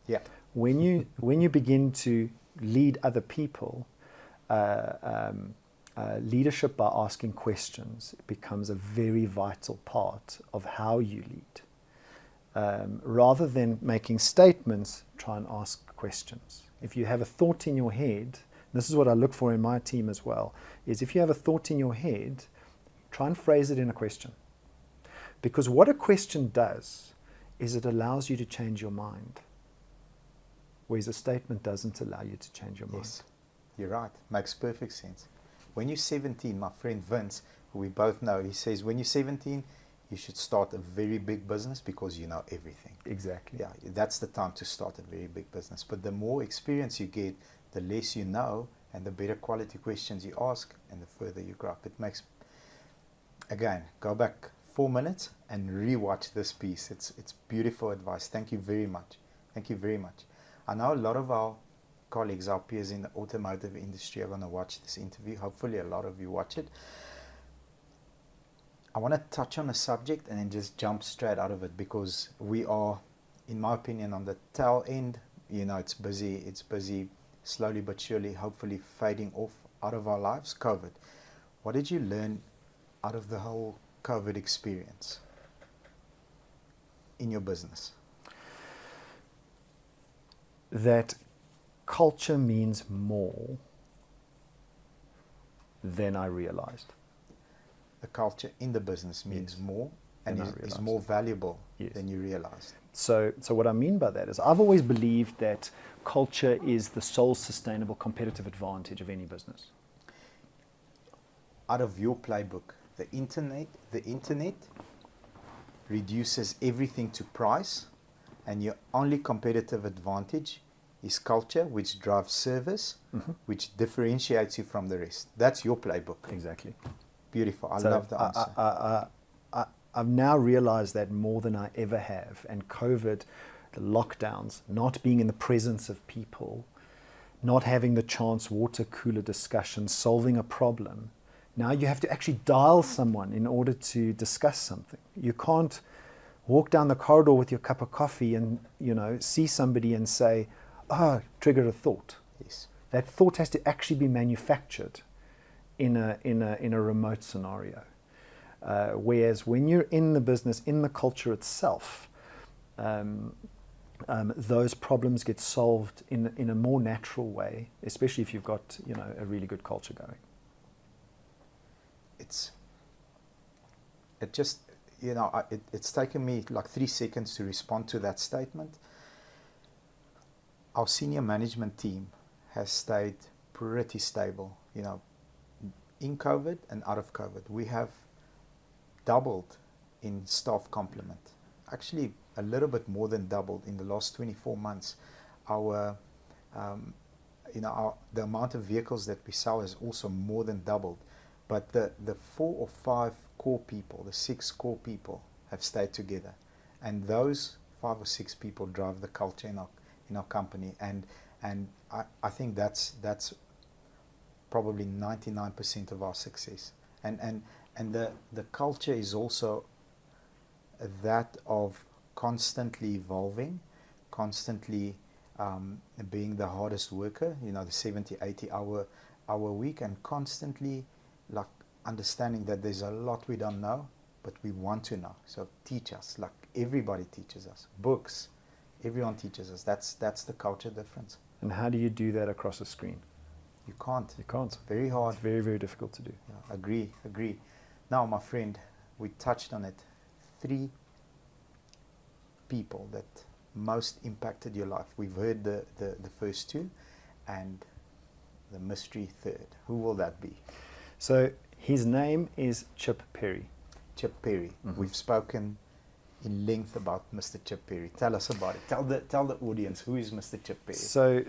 A: Yeah.
B: When you begin to lead other people, leadership by asking questions becomes a very vital part of how you lead. Rather than making statements, try and ask questions. If you have a thought in your head, this is what I look for in my team as well, is if you have a thought in your head, try and phrase it in a question. Because what a question does is it allows you to change your mind, whereas a statement doesn't allow you to change your mind.
A: Yes, you're right. Makes perfect sense. When you're 17, my friend Vince, who we both know, he says when you're 17, you should start a very big business because you know everything.
B: Exactly.
A: Yeah, that's the time to start a very big business. But the more experience you get, the less you know, and the better quality questions you ask, and the further you grow up. It makes, again, go back 4 minutes and rewatch this piece. It's beautiful advice. Thank you very much. Thank you very much. I know a lot of our colleagues, our peers in the automotive industry are going to watch this interview. Hopefully a lot of you watch it. I want to touch on a subject and then just jump straight out of it, because we are, in my opinion, on the tail end. You know, it's busy, slowly but surely, hopefully fading off out of our lives. COVID. What did you learn out of the whole COVID experience in your business?
B: That culture means more than I realized.
A: The culture in the business means more and
B: than I
A: is more valuable
B: Yes.
A: than you realized.
B: So what I mean by that is I've always believed that culture is the sole sustainable competitive advantage of any business.
A: Out of your playbook, the internet reduces everything to price, and your only competitive advantage is culture, which drives service, which differentiates you from the rest. That's your playbook.
B: Exactly.
A: Beautiful. I
B: So
A: love the answer.
B: I've now realized that more than I ever have. And COVID, the lockdowns, not being in the presence of people, not having the chance water cooler discussions, solving a problem. Now you have to actually dial someone in order to discuss something. You can't walk down the corridor with your cup of coffee and, see somebody and say, "Oh, triggered a thought."
A: Yes.
B: That thought has to actually be manufactured in a remote scenario. Whereas when you're in the business, in the culture itself, those problems get solved in a more natural way, especially if you've got a really good culture going.
A: It's taken me like 3 seconds to respond to that statement. Our senior management team has stayed pretty stable, in COVID and out of COVID. We have doubled in staff complement. Actually, a little bit more than doubled in the last 24 months. The amount of vehicles that we sell has also more than doubled. But the 4 or 5 core people, the 6 core people, have stayed together, and those 5 or 6 people drive the culture in our company. And I think that's probably 99% of our success. And the culture is also that of constantly evolving, constantly being the hardest worker, the 70, 80 hour week, and constantly like understanding that there's a lot we don't know, but we want to know. So teach us, like everybody teaches us. Books, everyone teaches us. That's the culture difference.
B: And how do you do that across a screen?
A: You can't.
B: You can't.
A: It's very hard.
B: It's very, very difficult to do.
A: Yeah, agree. Now, my friend, we touched on it. 3 people that most impacted your life. We've heard the first 2, and the mystery third. Who will that be?
B: So his name is Chip Perry.
A: Chip Perry. We've spoken in length about Mr. Chip Perry. Tell us about it. Tell the audience, who is Mr. Chip Perry?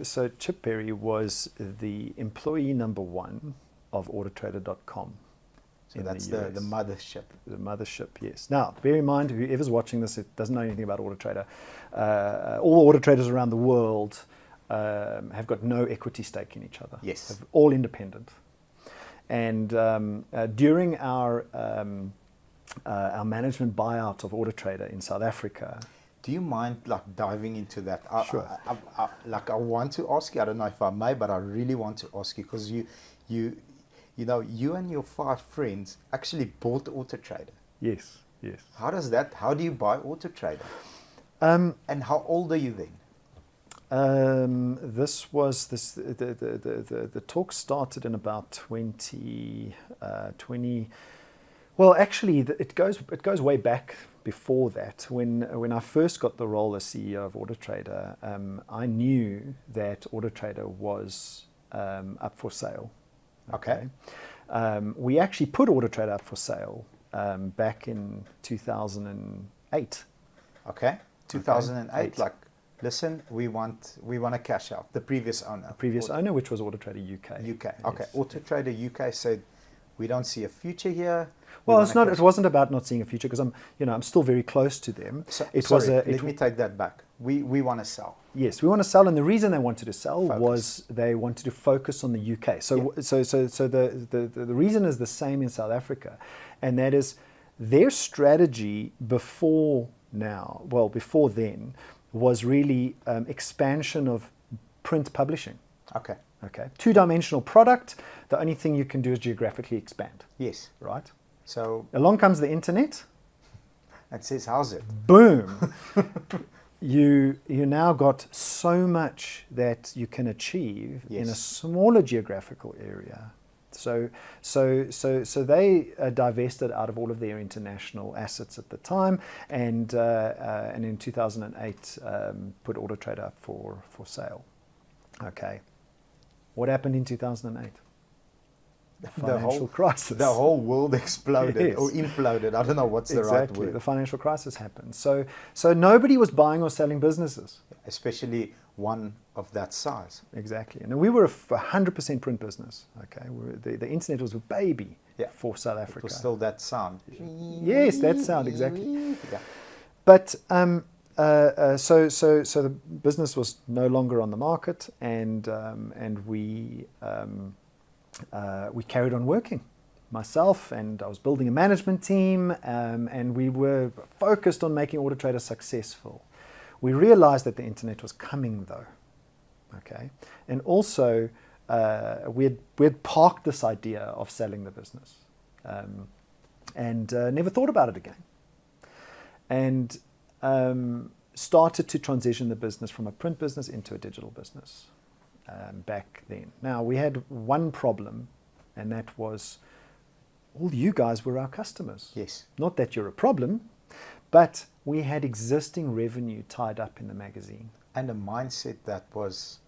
B: So Chip Perry was the employee number 1 of Autotrader.com.
A: So that's the mothership.
B: The mothership, yes. Now, bear in mind, whoever's watching this, it doesn't know anything about Autotrader. All Autotraders around the world have got no equity stake in each other.
A: Yes.
B: They're all independent. And during our our management buyout of Autotrader in South Africa.
A: Do you mind like diving into that?
B: Sure.
A: I want to ask you. I don't know if I may, but I really want to ask you because you and your 5 friends actually bought Autotrader.
B: Yes, yes.
A: How does that? How do you buy Autotrader? And how old are you then?
B: The talk started in about 20. Well, actually, it goes way back before that. When I first got the role as CEO of Autotrader, I knew that Autotrader was up for sale.
A: Okay.
B: We actually put Autotrader up for sale back in 2008.
A: Okay. 2008.
B: Eight.
A: Like, listen, we want to cash out. The previous owner.
B: The previous owner, which was Autotrader UK.
A: UK. Okay.
B: Yes.
A: Autotrader UK said, we don't see a future here.
B: Well, it's not. It wasn't about not seeing a future because I'm still very close to them.
A: So,
B: Let
A: me take that back. We want to sell.
B: Yes, we want to sell, and the reason they wanted to sell was they wanted to focus on the UK. So the reason is the same in South Africa, and that is their strategy before then was really expansion of print publishing.
A: Okay.
B: Okay, 2-dimensional product. The only thing you can do is geographically expand.
A: Yes.
B: Right.
A: So
B: along comes the internet.
A: it says, how's it?
B: Boom. You now got so much that you can achieve in a smaller geographical area. So they divested out of all of their international assets at the time, and in 2008 put Autotrader up for sale. Okay. What happened in 2008? The financial crisis.
A: The whole world exploded
B: Yes.
A: or imploded. I don't know what's the right word.
B: The financial crisis happened. So nobody was buying or selling businesses.
A: Especially one of that size.
B: Exactly. And we were a 100% print business. Okay, the internet was a baby for South Africa.
A: It was still that sound.
B: Yes, that sound, exactly.
A: Yeah.
B: But so the business was no longer on the market, and we carried on working. Myself, and I was building a management team, and we were focused on making Autotrader successful. We realized that the internet was coming, though. Okay, and also we had parked this idea of selling the business, and never thought about it again. And started to transition the business from a print business into a digital business back then. Now, we had one problem, and that was all you guys were our customers.
A: Yes.
B: Not that you're a problem, but we had existing revenue tied up in the magazine.
A: And a mindset that was,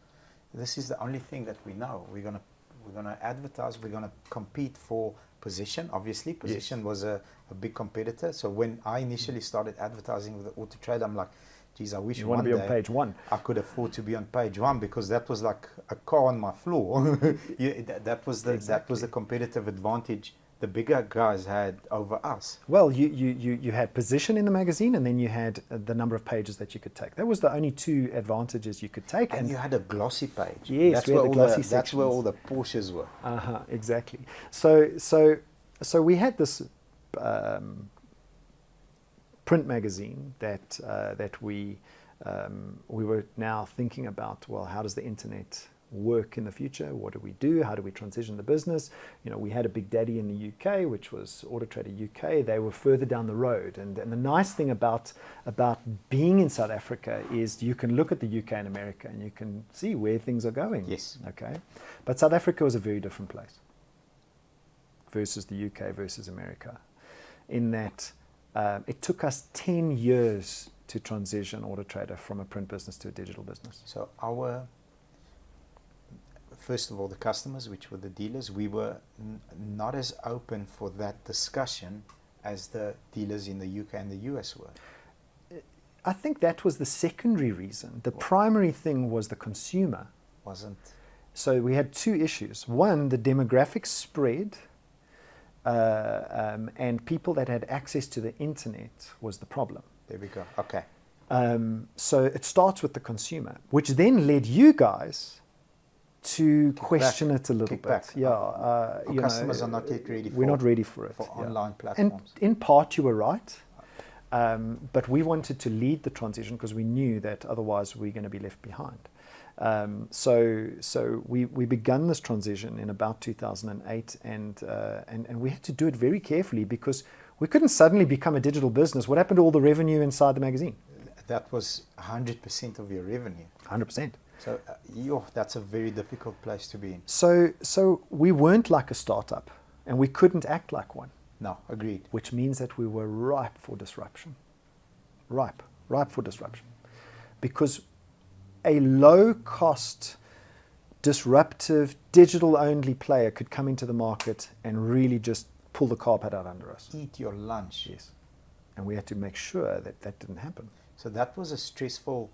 A: this is the only thing that we know. We're gonna advertise, we're gonna compete for position. Obviously, position was a big competitor. So when I initially started advertising with the Autotrader, I'm like, geez, I wish
B: you want to be on page 1.
A: I could afford to be on page 1 because that was like a car on my floor. That was the competitive advantage the bigger guys had over us.
B: Well, you had position in the magazine, and then you had the number of pages that you could take. That was the only 2 advantages you could take.
A: And you had a glossy page.
B: Yes,
A: that's
B: we had the glossy sections.
A: That's where all the Porsches were.
B: Exactly. So we had this print magazine that we were now thinking about. Well, how does the internet work in the future? What do we do? How do we transition the business? We had a big daddy in the UK, which was Autotrader UK. They were further down the road, and the nice thing about being in South Africa is you can look at the UK and America and you can see where things are going.
A: Yes.
B: Okay, but South Africa was a very different place versus the UK versus America, in that it took us 10 years to transition Autotrader from a print business to a digital business.
A: So first of all, the customers, which were the dealers, we were not as open for that discussion as the dealers in the UK and the US were.
B: I think that was the secondary reason. The primary thing was the consumer.
A: Wasn't.
B: So we had 2 issues. One, the demographic spread, and people that had access to the internet was the problem.
A: There we go. Okay.
B: So it starts with the consumer, which then led you guys to question it a little
A: kick
B: bit.
A: back.
B: Yeah,
A: Our customers are not yet ready.
B: We're not ready for it.
A: For
B: yeah.
A: online platforms.
B: And in part, you were right. But we wanted to lead the transition because we knew that otherwise we're going to be left behind. So we began this transition in about 2008, and we had to do it very carefully because we couldn't suddenly become a digital business. What happened to all the revenue inside the magazine?
A: That was 100% of your revenue.
B: 100%.
A: So that's a very difficult place to be in.
B: So we weren't like a startup, and we couldn't act like one.
A: No, agreed.
B: Which means that we were ripe for disruption. Ripe for disruption. Because a low-cost, disruptive, digital-only player could come into the market and really just pull the carpet out under us.
A: Eat your lunch.
B: Yes. And we had to make sure that that didn't happen.
A: So that was a stressful,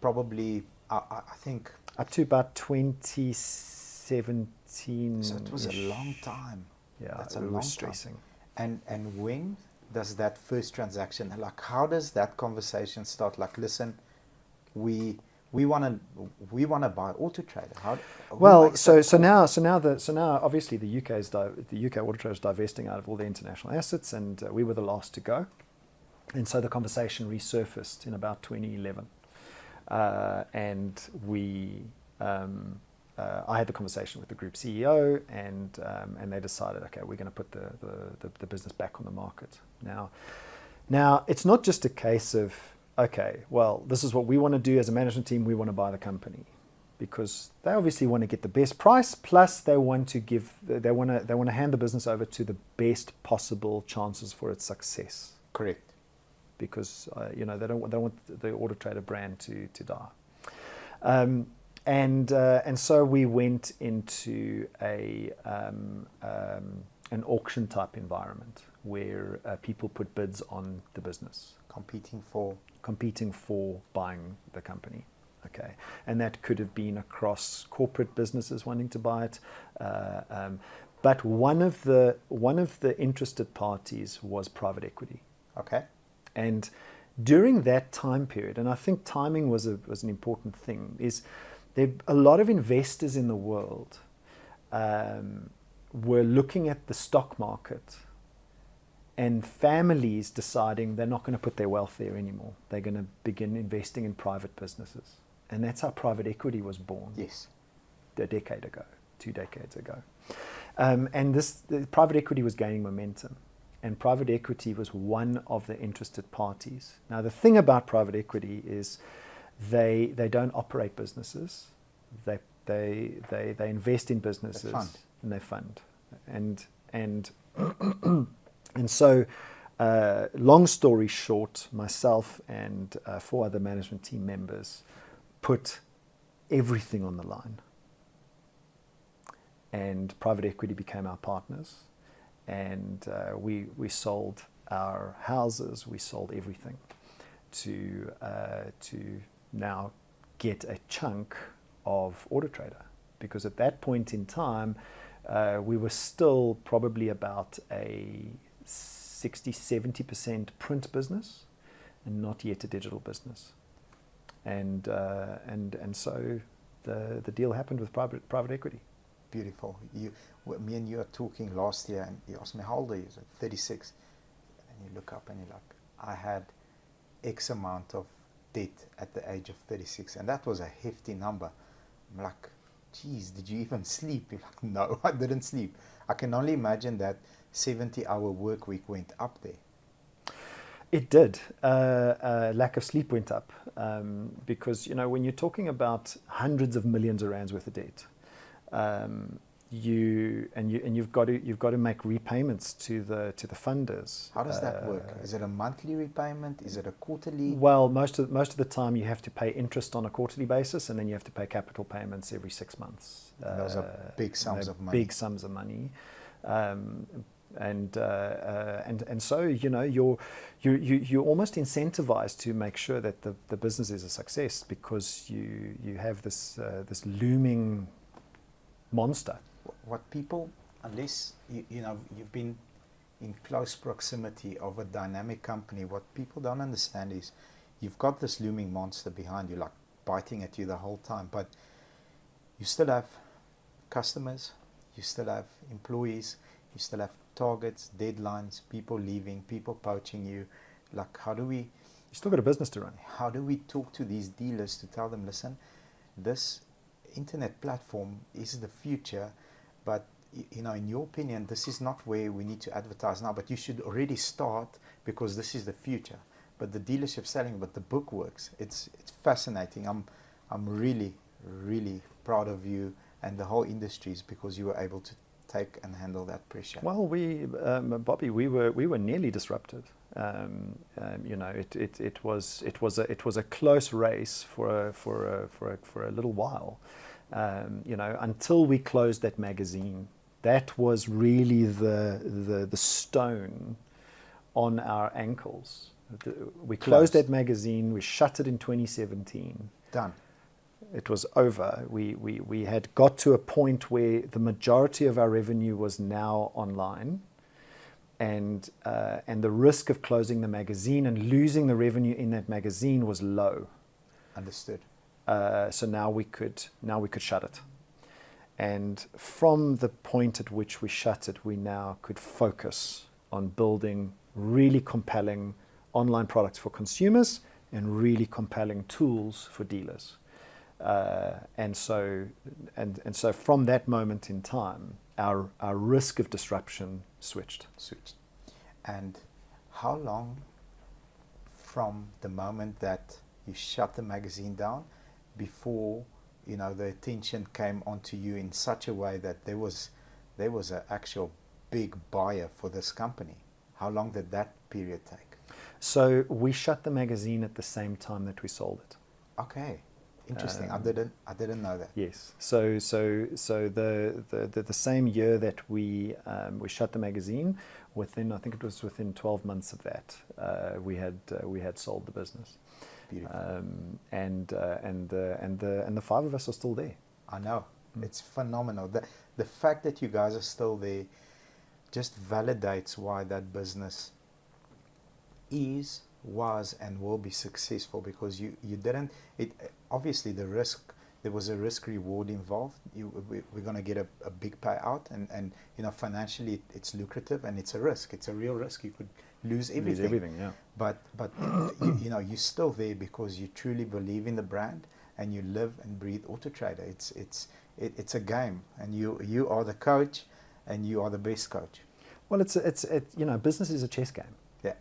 A: probably, I think...
B: Up to about 2017.
A: So it was a long time.
B: Yeah,
A: that's a
B: it
A: long
B: was stressing.
A: Time. And when does that first transaction, like how does that conversation start? Like, listen, we want to buy Autotrader.
B: So now obviously the UK Autotrader is divesting out of all the international assets, and we were the last to go, and so the conversation resurfaced in about 2011, and I had the conversation with the group CEO, and they decided, okay, we're going to put the business back on the market. Now it's not just a case of, okay, well, this is what we want to do as a management team. We want to buy the company, because they obviously want to get the best price. Plus, they want to hand the business over to the best possible chances for its success.
A: Correct.
B: Because they don't want the Autotrader brand to die. And so we went into an auction type environment where people put bids on the business, competing for buying the company. Okay, and that could have been across corporate businesses wanting to buy it, but one of the interested parties was private equity.
A: Okay,
B: and during that time period, and I think timing was an important thing, is there a lot of investors in the world were looking at the stock market, and families deciding they're not going to put their wealth there anymore. They're going to begin investing in private businesses. And that's how private equity was born.
A: Yes.
B: A decade ago, 2 decades ago. And the private equity was gaining momentum. And private equity was one of the interested parties. Now, the thing about private equity is they don't operate businesses. They invest in businesses. They fund. And so, long story short, myself and 4 other management team members put everything on the line. And private equity became our partners. And we sold our houses, we sold everything to now get a chunk of Autotrader. Because at that point in time, we were still probably about a 60-70% print business and not yet a digital business. And so the deal happened with private equity.
A: Beautiful. Me and you are talking last year, and you asked me how old are you? I said 36. And you look up and you're like, I had X amount of debt at the age of 36, and that was a hefty number. I'm like, geez, did you even sleep? You're like, no, I didn't sleep. I can only imagine that 70-hour work week went up there.
B: It did. Lack of sleep went up because when you're talking about hundreds of millions of rands worth of debt, you've got to make repayments to the funders.
A: How does that work? Is it a monthly repayment? Is it a quarterly?
B: Well, most of the time you have to pay interest on a quarterly basis, and then you have to pay capital payments every 6 monse.
A: Those are big sums of money.
B: Big sums of money. And so you're almost incentivized to make sure that the business is a success, because you have this looming monster.
A: What people, unless you've been in close proximity of a dynamic company, what people don't understand is you've got this looming monster behind you, like biting at you the whole time, but you still have customers, you still have employees, you still have targets, deadlines, people leaving, people poaching you. Like,
B: You still got a business to run.
A: how do we talk to these dealers to tell them, listen, this internet platform is the future, but in your opinion, this is not where we need to advertise now, but you should already start because this is the future. But the dealership selling, but the book works. It's fascinating. I'm really, really proud of you and the whole industries because you were able to take and handle that pressure.
B: Well, Bobby, we were nearly disrupted. It was a close race for a little while. Until we closed that magazine, that was really the stone on our ankles. We closed that magazine. We shut it in 2017.
A: Done.
B: It was over. We had got to a point where the majority of our revenue was now online, and the risk of closing the magazine and losing the revenue in that magazine was low.
A: Understood.
B: So now we could shut it, and from the point at which we shut it, we now could focus on building really compelling online products for consumers and really compelling tools for dealers. And so from that moment in time, our risk of disruption switched.
A: And how long from the moment that you shut the magazine down before the attention came onto you in such a way that there was an actual big buyer for this company? How long did that period take?
B: So we shut the magazine at the same time that we sold it.
A: Okay. Interesting. I didn't know that.
B: Yes. So the same year that we shut the magazine, I think it was within 12 months of that, we had sold the business.
A: Beautiful.
B: And the five of us are still there.
A: I know. It's phenomenal. The fact that you guys are still there just validates why that business was and will be successful, because you didn't, obviously there was a risk reward involved. We're going to get a big payout, and financially it's lucrative, and it's a risk. It's a real risk. You could lose everything.
B: Yeah.
A: But you're still there because you truly believe in the brand and you live and breathe Autotrader. It's a game, and you are the coach, and you are the best coach.
B: Well, it's business is a chess game.
A: Yeah.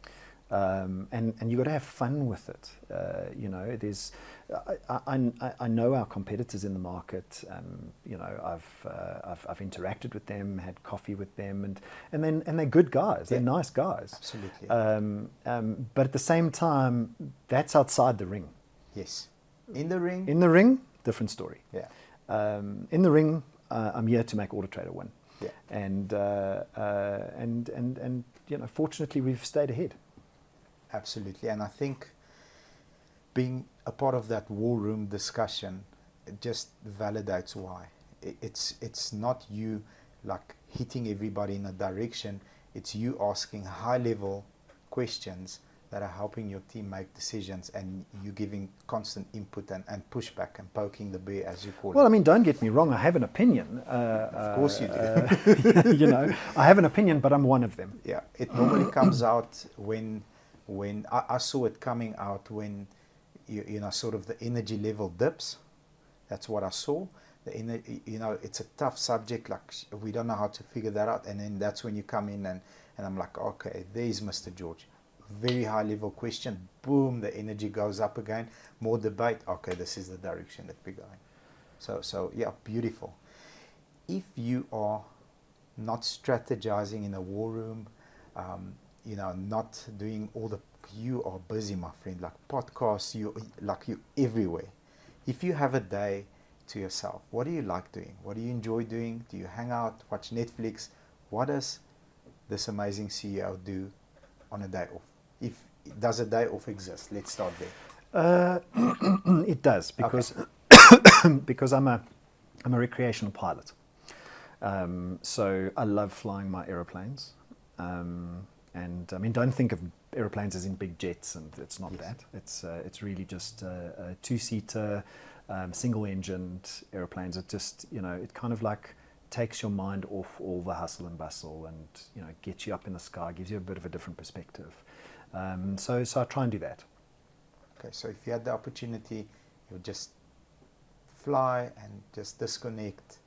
B: And you got to have fun with it. It is. I know our competitors in the market. I've interacted with them, had coffee with them, and they're good guys. They're nice guys.
A: Absolutely.
B: But at the same time, that's outside the ring.
A: Yes. In the ring.
B: In the ring, different story.
A: Yeah.
B: In the ring, I'm here to make Autotrader win.
A: Yeah.
B: And fortunately, we've stayed ahead.
A: Absolutely. And I think being a part of that war room discussion, it just validates why. It's not you like hitting everybody in a direction. It's you asking high level questions that are helping your team make decisions, and you giving constant input and pushback and poking the bear, as you call it.
B: Well, I mean, don't get me wrong. I have an opinion.
A: Of course you do.
B: I have an opinion, but I'm one of them.
A: Yeah. It normally comes out when I saw it coming out when sort of the energy level dips. That's what I saw. It's a tough subject. Like, we don't know how to figure that out, and then that's when you come in and I'm like, okay, there's Mr. George. Very high level question. Boom, the energy goes up again. More debate. Okay, this is the direction that we're going. So yeah, beautiful. If you are not strategizing in a war room, not doing you are busy, my friend. Like podcasts, you everywhere. If you have a day to yourself, what do you like doing? What do you enjoy doing? Do you hang out, watch Netflix? What does this amazing CEO do on a day off? Does a day off exist? Let's start there.
B: It does, because because I'm a recreational pilot. So I love flying my aeroplanes. And I mean, don't think of aeroplanes as in big jets, and it's not that. It's really just a two-seater, single-engined airplanes. It just it kind of like takes your mind off all the hustle and bustle, and gets you up in the sky, gives you a bit of a different perspective. So I try and do that.
A: Okay, so if you had the opportunity, you'll just fly and just disconnect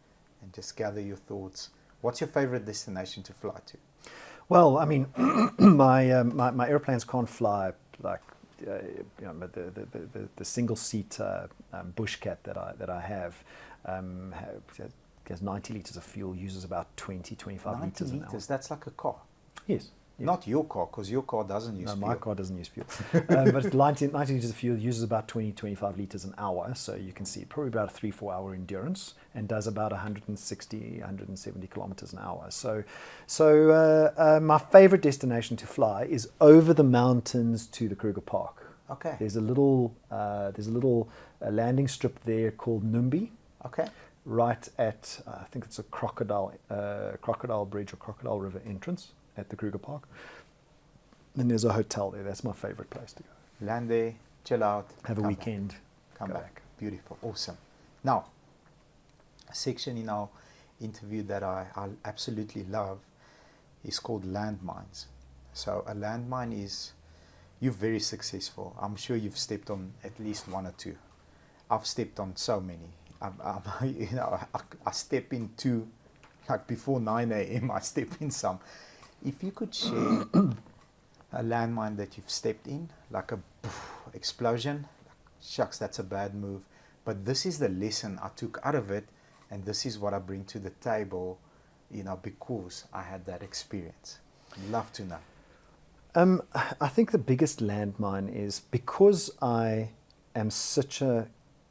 A: and just gather your thoughts. What's your favorite destination to fly to?
B: Well, I mean, my airplanes can't fly like the single seat Bushcat that I have has 90 liters of fuel, uses about 25 liters an hour.
A: That's like a car.
B: Yes.
A: Not your car, because your car doesn't use fuel.
B: No, my car doesn't use fuel. But 90 liters of fuel uses about 25 liters an hour. So you can see probably about a 3-4 hour endurance, and does about 160, 170 kilometers an hour. So my favorite destination to fly is over the mountains to the Kruger Park.
A: Okay.
B: There's a little landing strip there called Numbi.
A: Okay.
B: Right at, I think it's a Crocodile Bridge or Crocodile River entrance at the Kruger Park. Then there's a hotel there. That's my favorite place to go.
A: Land there, chill out.
B: Have a weekend.
A: Come back. Beautiful. Awesome. Now, a section in our interview that I absolutely love is called Landmines. So a landmine is, you're very successful. I'm sure you've stepped on at least one or two. I've stepped on so many. I step into, like before 9 a.m., I step in some. If you could share a landmine that you've stepped in, like a explosion, shucks, that's a bad move. But this is the lesson I took out of it, and this is what I bring to the table, because I had that experience. I'd love to know.
B: I think the biggest landmine is because I am such a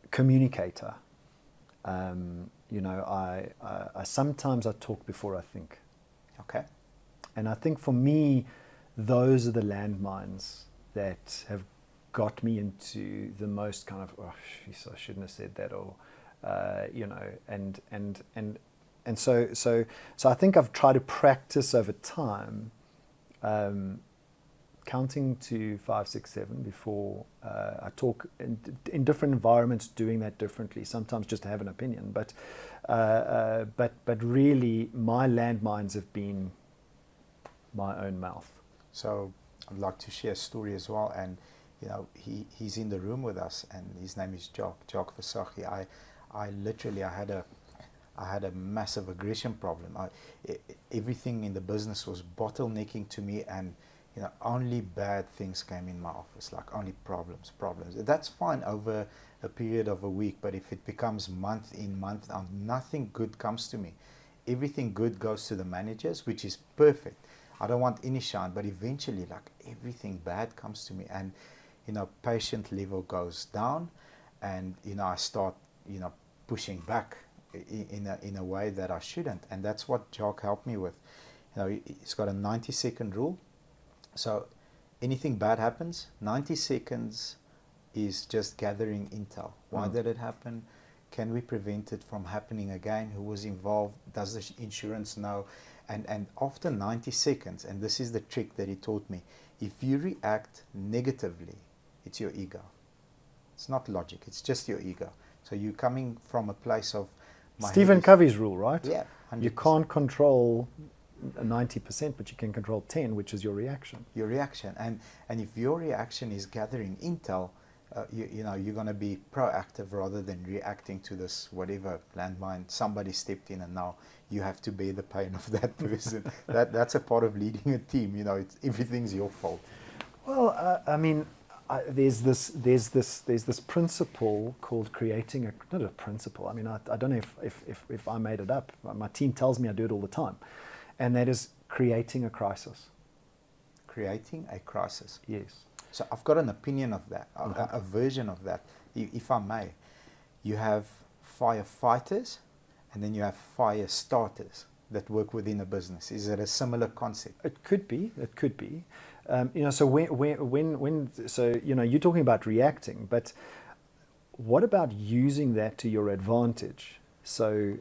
B: communicator. I sometimes I talk before I think.
A: Okay.
B: And I think for me, those are the landmines that have got me into the most kind of, oh, geez, I shouldn't have said that, or and so I think I've tried to practice over time, counting to 5, 6, 7 before I talk in different environments, doing that differently. Sometimes just to have an opinion, but really my landmines have been my own mouth.
A: So I'd like to share a story as well, and he's in the room with us, and his name is Jock Versace. I had a massive aggression problem. Everything in the business was bottlenecking to me, and only bad things came in my office, like only problems. That's fine over a period of a week, but if it becomes month in, month out, nothing good comes to me. Everything good goes to the managers, which is perfect. I don't want any shine, but eventually, like, everything bad comes to me, and patient level goes down, and I start pushing back in a way that I shouldn't, and that's what Jock helped me with. He's got a 90-second rule. So anything bad happens, 90 seconds is just gathering intel. Why did it happen? Can we prevent it from happening again? Who was involved? Does the insurance know? And after 90 seconds, and this is the trick that he taught me, if you react negatively, it's your ego. It's not logic, it's just your ego. So you're coming from a place of...
B: Stephen Covey's rule, right?
A: Yeah. 100%.
B: You can't control 90%, but you can control 10, which is your reaction.
A: Your reaction. And if your reaction is gathering intel, you're going to be proactive rather than reacting to this whatever landmine. Somebody stepped in and now you have to bear the pain of that person. That's a part of leading a team. Everything's your fault.
B: Well, there's this principle called creating not a principle. I don't know if I made it up. My team tells me I do it all the time, and that is creating a crisis.
A: Creating a crisis.
B: Yes.
A: So I've got an opinion of that, a version of that, if I may. You have firefighters, and then you have fire starters that work within a business. Is it a similar concept?
B: It could be. So you're talking about reacting, but what about using that to your advantage? So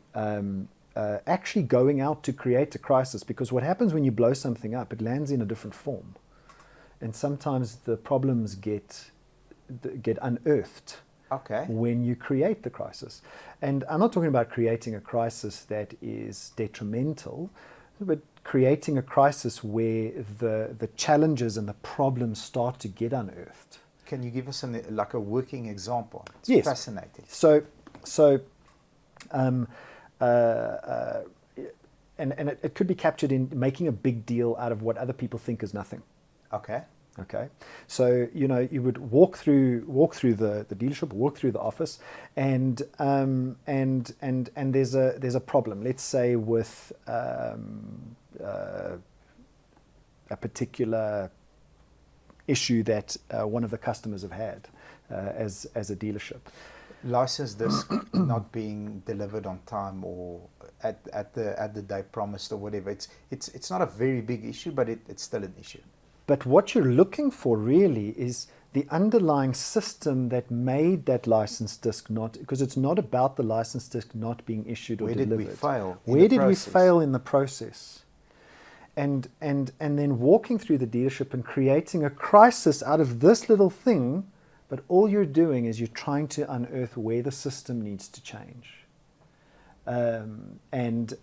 B: actually going out to create a crisis, because what happens when you blow something up, it lands in a different form. And sometimes the problems get unearthed
A: Okay.
B: when you create the crisis. And I'm not talking about creating a crisis that is detrimental, but creating a crisis where the challenges and the problems start to get unearthed.
A: Can you give us like a working example? It's
B: Yes.
A: fascinating.
B: And it could be captured in making a big deal out of what other people think is nothing.
A: Okay.
B: Okay, so you would walk through the dealership, walk through the office, and there's a problem. Let's say with a particular issue that one of the customers have had as a dealership.
A: License disc not being delivered on time or at the day promised or whatever. It's not a very big issue, but it's still an issue.
B: But what you're looking for really is the underlying system that made that license disc not, because it's not about the license disc not being issued or delivered.
A: Where did we fail?
B: Where did we fail in the process? And then walking through the dealership and creating a crisis out of this little thing, but all you're doing is you're trying to unearth where the system needs to change. And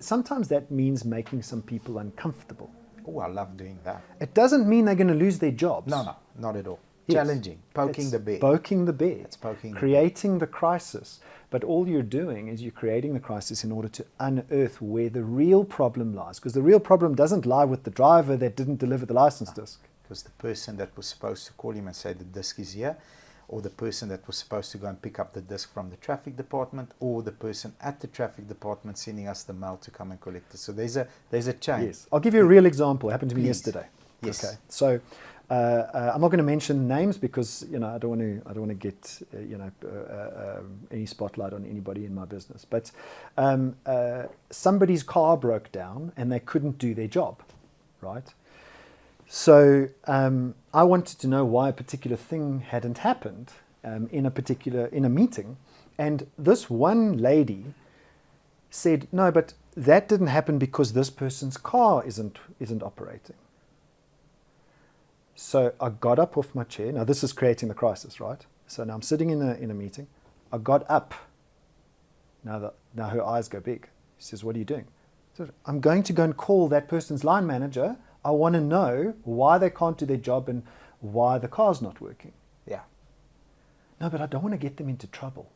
B: sometimes that means making some people uncomfortable.
A: Oh, I love doing that.
B: It doesn't mean they're going to lose their jobs.
A: No, not at all.
B: Yes.
A: Challenging, poking the bear.
B: Poking the bear.
A: It's poking
B: creating the crisis. But all you're doing is you're creating the crisis in order to unearth where the real problem lies. Because the real problem doesn't lie with the driver that didn't deliver the license disc.
A: It was the person that was supposed to call him and say the disc is here, or the person that was supposed to go and pick up the disc from the traffic department, or the person at the traffic department sending us the mail to come and collect it. So there's a chain.
B: Yes, I'll give you a real example. It happened to me yesterday.
A: Yes.
B: Okay. So I'm not going to mention names because I don't want to get any spotlight on anybody in my business. But somebody's car broke down and they couldn't do their job, right? So I wanted to know why a particular thing hadn't happened in a meeting, and this one lady said, "No, but that didn't happen because this person's car isn't operating." So I got up off my chair. Now this is creating the crisis, right? So now I'm sitting in a meeting. I got up. Now her eyes go big. She says, "What are you doing?" So I'm going to go and call that person's line manager. I want to know why they can't do their job and why the car's not working.
A: Yeah.
B: No, but I don't want to get them into trouble.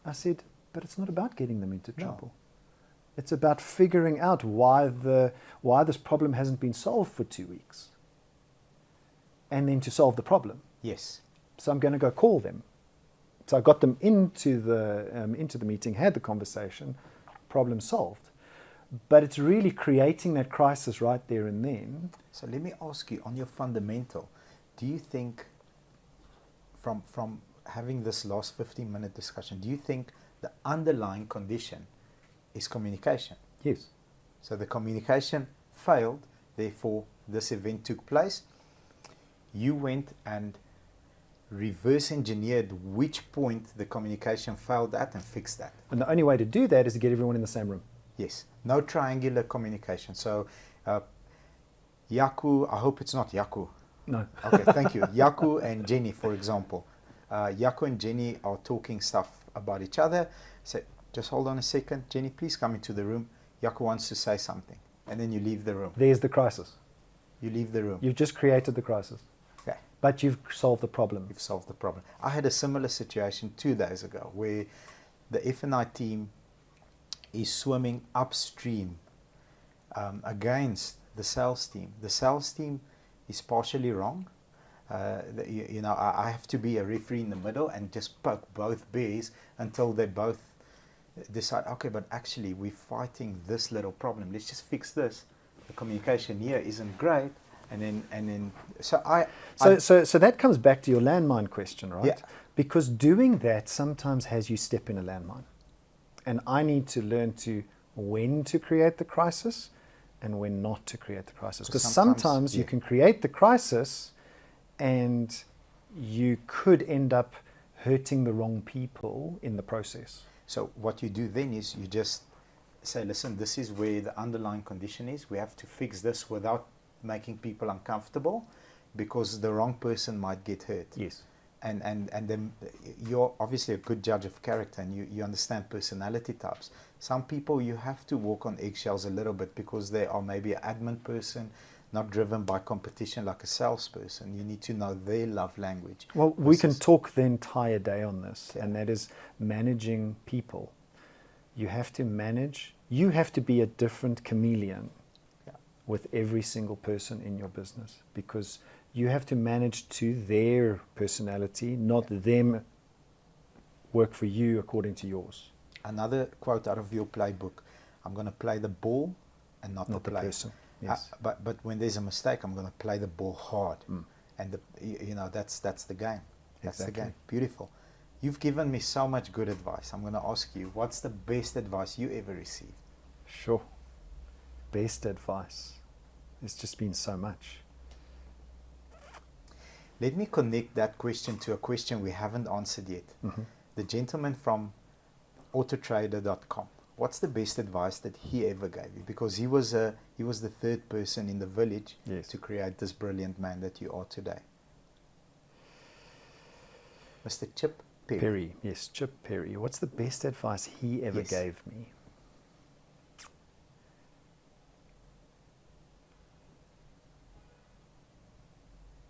B: I said, but it's not about getting them into trouble. No. It's about figuring out why this problem hasn't been solved for 2 weeks. And then to solve the problem.
A: Yes.
B: So I'm going to go call them. So I got them into the meeting, had the conversation, problem solved. But it's really creating that crisis right there and then.
A: So let me ask you, on your fundamental, do you think, from having this last 15-minute discussion, do you think the underlying condition is communication?
B: Yes.
A: So the communication failed, therefore this event took place. You went and reverse engineered which point the communication failed at and fixed that.
B: And the only way to do that is to get everyone in the same room.
A: Yes, no triangular communication. So, Yaku, I hope it's not Yaku.
B: No.
A: Okay, thank you. Yaku and Jenny, for example. Yaku and Jenny are talking stuff about each other. Say, just hold on a second. Jenny, please come into the room. Yaku wants to say something. And then you leave the room.
B: There's the crisis.
A: You leave the room.
B: You've just created the crisis.
A: Okay.
B: But you've solved the problem.
A: You've solved the problem. I had a similar situation 2 days ago where the F&I team is swimming upstream against the sales team. The sales team is partially wrong. I have to be a referee in the middle and just poke both bears until they both decide, okay, but actually we're fighting this little problem. Let's just fix this. The communication here isn't great. And then so
B: that comes back to your landmine question, right?
A: Yeah.
B: Because doing that sometimes has you step in a landmine. And I need to learn when to create the crisis and when not to create the crisis. Because sometimes you can create the crisis and you could end up hurting the wrong people in the process.
A: So what you do then is you just say, listen, this is where the underlying condition is. We have to fix this without making people uncomfortable because the wrong person might get hurt.
B: Yes.
A: and then you're obviously a good judge of character, and you understand personality types. Some people you have to walk on eggshells a little bit because they are maybe an admin person, not driven by competition like a salesperson. You need to know their love language.
B: Well, we can talk the entire day on this, and that is managing people. You have to manage, you have to be a different chameleon with every single person in your business, because you have to manage to their personality, not them work for you according to yours.
A: Another quote out of your playbook: I'm going to play the ball and not the
B: person. Yes.
A: But when there's a mistake, I'm going to play the ball hard, and that's the game. That's
B: Exactly.
A: the game. Beautiful. You've given me so much good advice. I'm going to ask you, what's the best advice you ever received?
B: Sure. Best advice. It's just been so much.
A: Let me connect that question to a question we haven't answered yet.
B: Mm-hmm.
A: The gentleman from Autotrader.com. What's the best advice that he ever gave you? Because he was the third person in the village to create this brilliant man that you are today. Mr. Chip Perry.
B: Yes, Chip Perry. What's the best advice he ever gave me?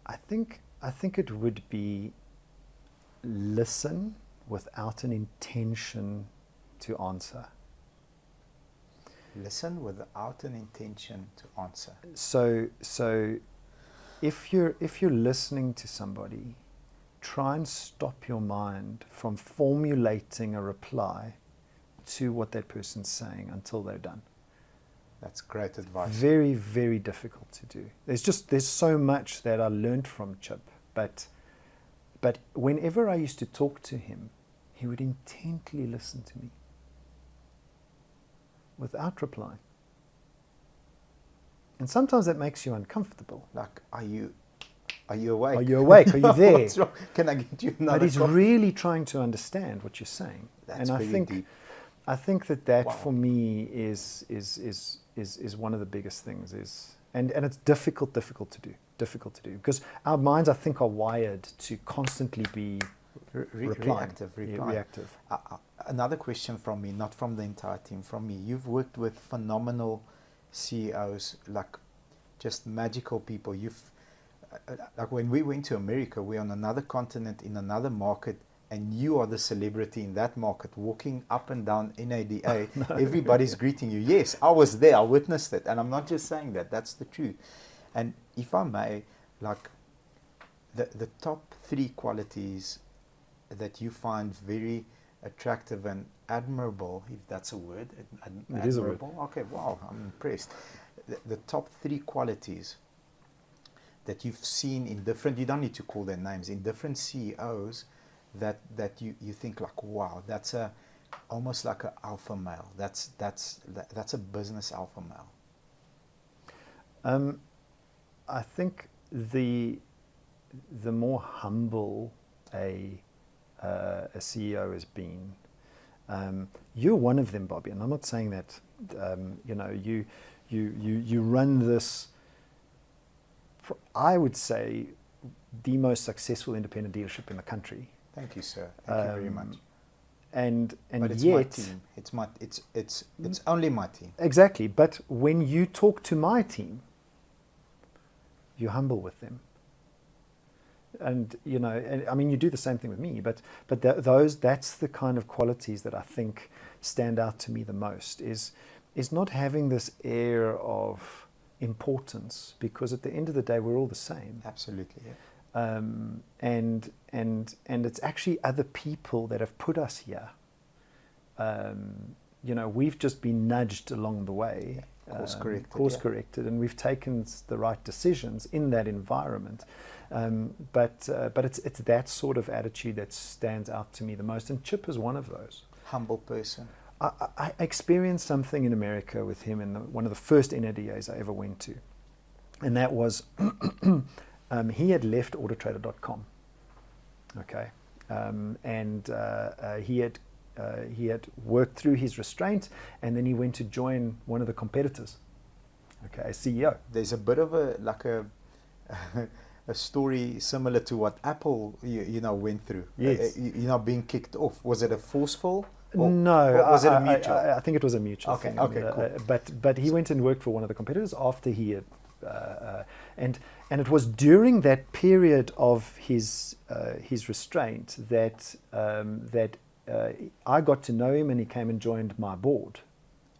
B: I think it would be listen without an intention to answer.
A: Listen without an intention to answer.
B: So if you're listening to somebody, try and stop your mind from formulating a reply to what that person's saying until they're done.
A: That's great advice.
B: Very, very difficult to do. There's so much that I learned from Chip, but whenever I used to talk to him, he would intently listen to me without replying. And sometimes that makes you uncomfortable.
A: Like, are you awake?
B: Are you awake? Are you there?
A: What's wrong? Can I get you another
B: But he's
A: coffee?
B: really trying to understand what you're saying.
A: That's
B: and
A: very deep.
B: I think that
A: Wow.
B: for me is one of the biggest things and it's difficult to do because our minds, I think, are wired to constantly be
A: reactive.
B: reactive.
A: Another question from me, not from the entire team, from me. You've worked with phenomenal CEOs, like just magical people. Like when we went to America, we're on another continent in another market, and you are the celebrity in that market, walking up and down NADA. No. Everybody's greeting you. Yes, I was there. I witnessed it. And I'm not just saying that. That's the truth. And if I may, like the top 3 qualities that you find very attractive and admirable, if that's a word.
B: It is a word.
A: Okay, wow, I'm impressed. The top 3 qualities that you've seen in different, you don't need to call their names, in different CEOs, that you think like, wow, that's almost like an alpha male. That's a business alpha male.
B: I think the more humble a CEO has been, you're one of them, Bobby, and I'm not saying that you run this. I would say the most successful independent dealership in the country.
A: Thank you, sir. Thank you very much.
B: But
A: it's
B: yet,
A: my team. It's only my team.
B: Exactly. But when you talk to my team, you're humble with them. And I mean, you do the same thing with me. But that's the kind of qualities that I think stand out to me the most. Is not having this air of importance, because at the end of the day, we're all the same.
A: Absolutely. Yeah.
B: And it's actually other people that have put us here. We've just been nudged along the way,
A: course
B: corrected, and we've taken the right decisions in that environment. But it's that sort of attitude that stands out to me the most, and Chip is one of those.
A: Humble person.
B: I experienced something in America with him in one of the first NADAs I ever went to, and that was he had left Autotrader.com, okay, and he had worked through his restraint, and then he went to join one of the competitors, okay, as CEO.
A: There's a bit of a a story similar to what Apple, went through?
B: Yes.
A: Being kicked off. Was it a forceful?
B: No,
A: or was it a mutual?
B: I think it was a mutual
A: Okay,
B: thing.
A: okay, cool.
B: But he went and worked for one of the competitors after he had, and it was during that period of his restraint that I got to know him, and he came and joined my board.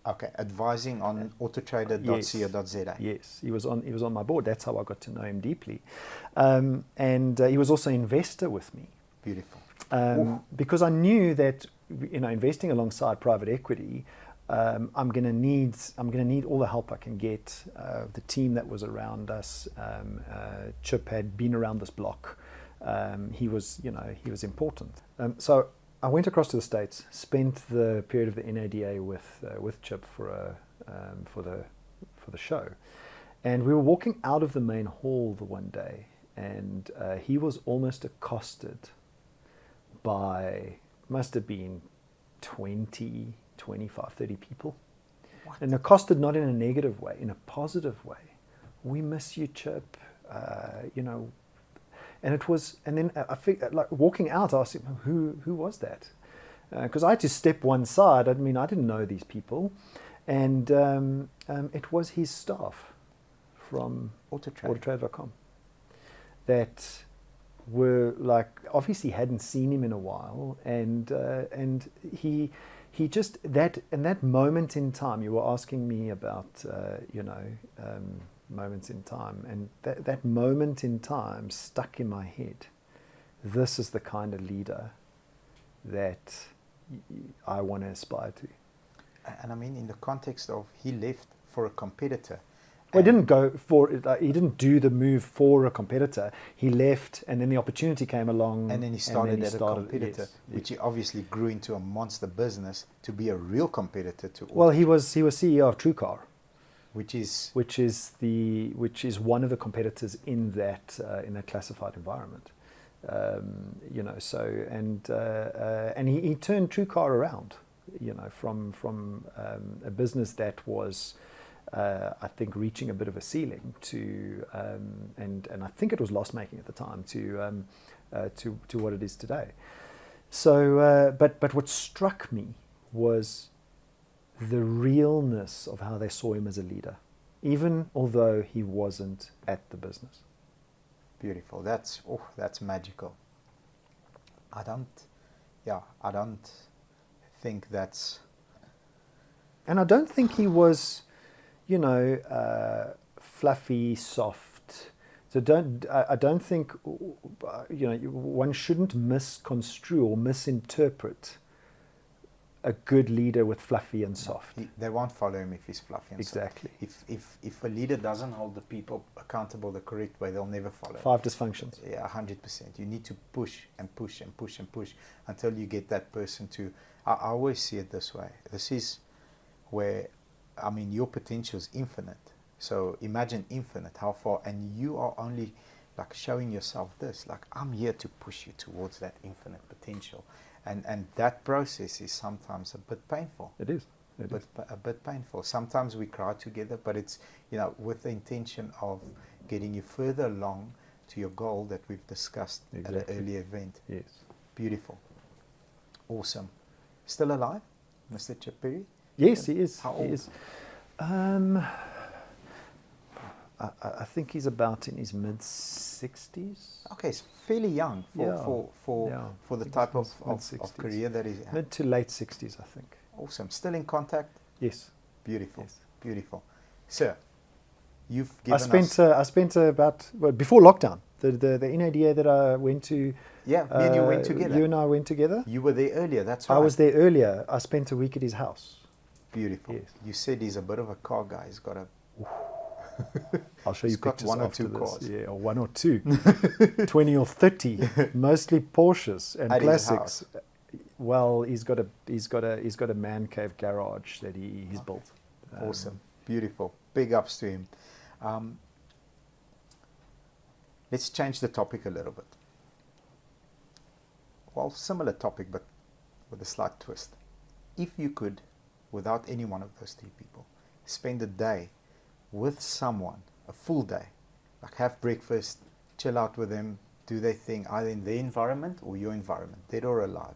A: Okay, advising on Autotrader.co.za.
B: Yes, he was on my board. That's how I got to know him deeply, and he was also an investor with me.
A: Beautiful.
B: Because I knew that investing alongside private equity, I'm going to need all the help I can get. The team that was around us, Chip had been around this block. He was important. So I went across to the States, spent the period of the NADA with Chip for the show, and we were walking out of the main hall the one day, and he was almost accosted by, must have been 20, 25, 30 people.
A: What?
B: And accosted not in a negative way, in a positive way. We miss you, Chip. And it was, and then I figured, like walking out, I asked him, who was that? Because I had to step one side. I mean, I didn't know these people. And it was his staff from Autotrader.com that were like, obviously hadn't seen him in a while, and he just, that moment in time, you were asking me about moments in time, and that moment in time stuck in my head. This is the kind of leader that I want to aspire to.
A: And I mean, in the context of he left for a competitor.
B: Well, he didn't go for it. He didn't do the move for a competitor. He left, and then the opportunity came along.
A: And then he started a competitor,
B: yes,
A: which he obviously grew into a monster business to be a real competitor to.
B: Well, he was CEO of TrueCar,
A: which is
B: one of the competitors in that classified environment. And he turned TrueCar around, from a business that was, I think, reaching a bit of a ceiling to, and I think it was loss making at the time, to what it is today. So, but what struck me was the realness of how they saw him as a leader, even although he wasn't at the business.
A: Beautiful. That's magical. I don't think that's.
B: And I don't think he was, fluffy, soft. So I don't think, one shouldn't misconstrue or misinterpret a good leader with fluffy and soft.
A: They won't follow him if he's fluffy and
B: exactly.
A: soft. If a leader doesn't hold the people accountable the correct way, they'll never follow.
B: 5 dysfunctions.
A: Yeah, 100%. You need to push and push and push and push until you get that person to. I always see it this way. This is where, I mean, your potential is infinite. So imagine infinite, how far, and you are only like showing yourself this, like I'm here to push you towards that infinite potential. And that process is sometimes a bit painful.
B: It is.
A: A bit painful. Sometimes we cry together, but it's, with the intention of getting you further along to your goal that we've discussed at an earlier event.
B: Yes.
A: Beautiful. Awesome. Still alive, Mr. Chip Perry?
B: Yes, he is.
A: How old?
B: He is. I think he's about in his mid-60s.
A: Okay, it's fairly young for the type of career that he's
B: mid to late 60s, I think.
A: Awesome. Still in contact?
B: Yes.
A: Beautiful.
B: Yes.
A: Beautiful. Sir, you've given
B: I spent about before lockdown. The NADA that I went to.
A: Yeah, me and you went together.
B: You and I went together.
A: You were there earlier. That's right.
B: I was there earlier. I spent a week at his house.
A: Beautiful.
B: Yes.
A: You said he's a bit of a car guy. He's got a.
B: I'll show you pictures
A: one or
B: after
A: two
B: this.
A: cars.
B: Yeah, or 1 or 2, 20 or 30, mostly Porsches and
A: at
B: classics. Well, he's got a man cave garage that he's built.
A: Awesome, beautiful. Big ups to him. Let's change the topic a little bit. Well, similar topic, but with a slight twist. If you could, without any one of those 3 people, spend a day with someone, a full day, like have breakfast, chill out with them, do their thing, either in their environment or your environment, dead or alive,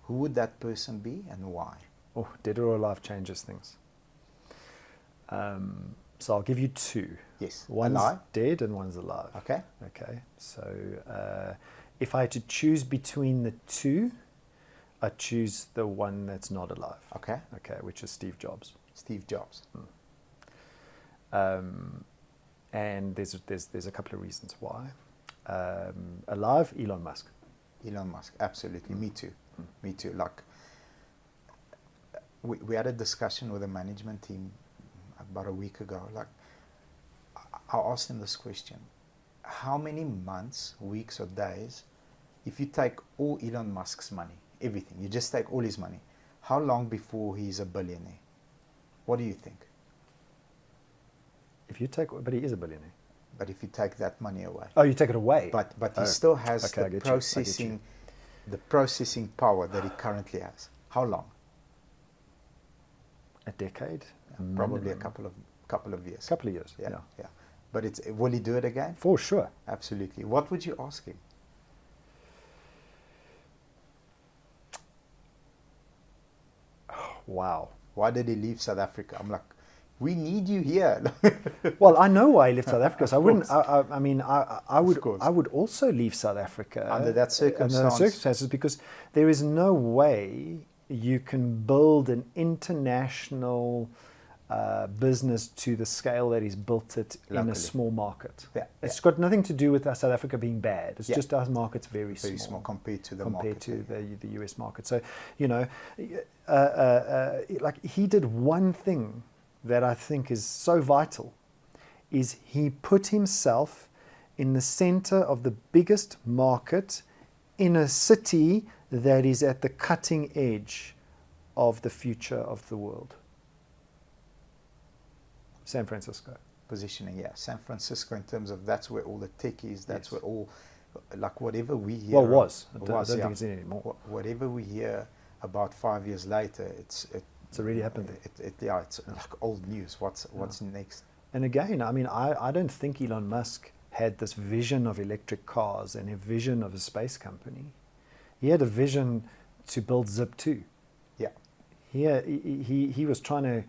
A: who would that person be and why?
B: Oh, dead or alive changes things. So I'll give you two.
A: Yes.
B: One's
A: Alive?
B: dead and one's alive.
A: Okay.
B: Okay. So if I had to choose between the two, I'd choose the one that's not alive.
A: Okay.
B: Okay, which is Steve Jobs.
A: Steve Jobs.
B: And there's a couple of reasons why. Alive, Elon Musk.
A: Elon Musk, absolutely. Me too. Me too. Like, we had a discussion with the management team about a week ago. Like, I asked them this question: how many months, weeks, or days, if you take all Elon Musk's money, everything, you just take all his money, how long before he's a billionaire? What do you think?
B: But he is a billionaire.
A: But if you take that money away.
B: Oh, you take it away.
A: But he still has
B: okay,
A: the processing power that he currently has. How long?
B: A decade?
A: Probably a couple of years.
B: Couple of years. Yeah.
A: But will he do it again?
B: For sure.
A: Absolutely. What would you ask him?
B: Wow.
A: Why did he leave South Africa? I'm like, we need you here.
B: Well, I know why he left South Africa. So I wouldn't.
A: Course.
B: I would also leave South Africa
A: under that
B: circumstances, because there is no way you can build an international business to the scale that he's built it
A: locally
B: in a small market.
A: Yeah,
B: it's got nothing to do with South Africa being bad. It's just our market's very
A: small compared to the
B: US market. So, like, he did one thing that I think is so vital, is he put himself in the center of the biggest market in a city that is at the cutting edge of the future of the world. San Francisco.
A: Positioning, yeah. San Francisco, in terms of that's where all the tech is, that's where all, like, whatever we hear.
B: Well, was. I don't think it's in anymore.
A: Whatever we hear about 5 years later, it's
B: already happened there.
A: It's like old news. What's next?
B: And again, I mean, I don't think Elon Musk had this vision of electric cars and a vision of a space company. He had a vision to build Zip2.
A: Yeah.
B: He was trying to.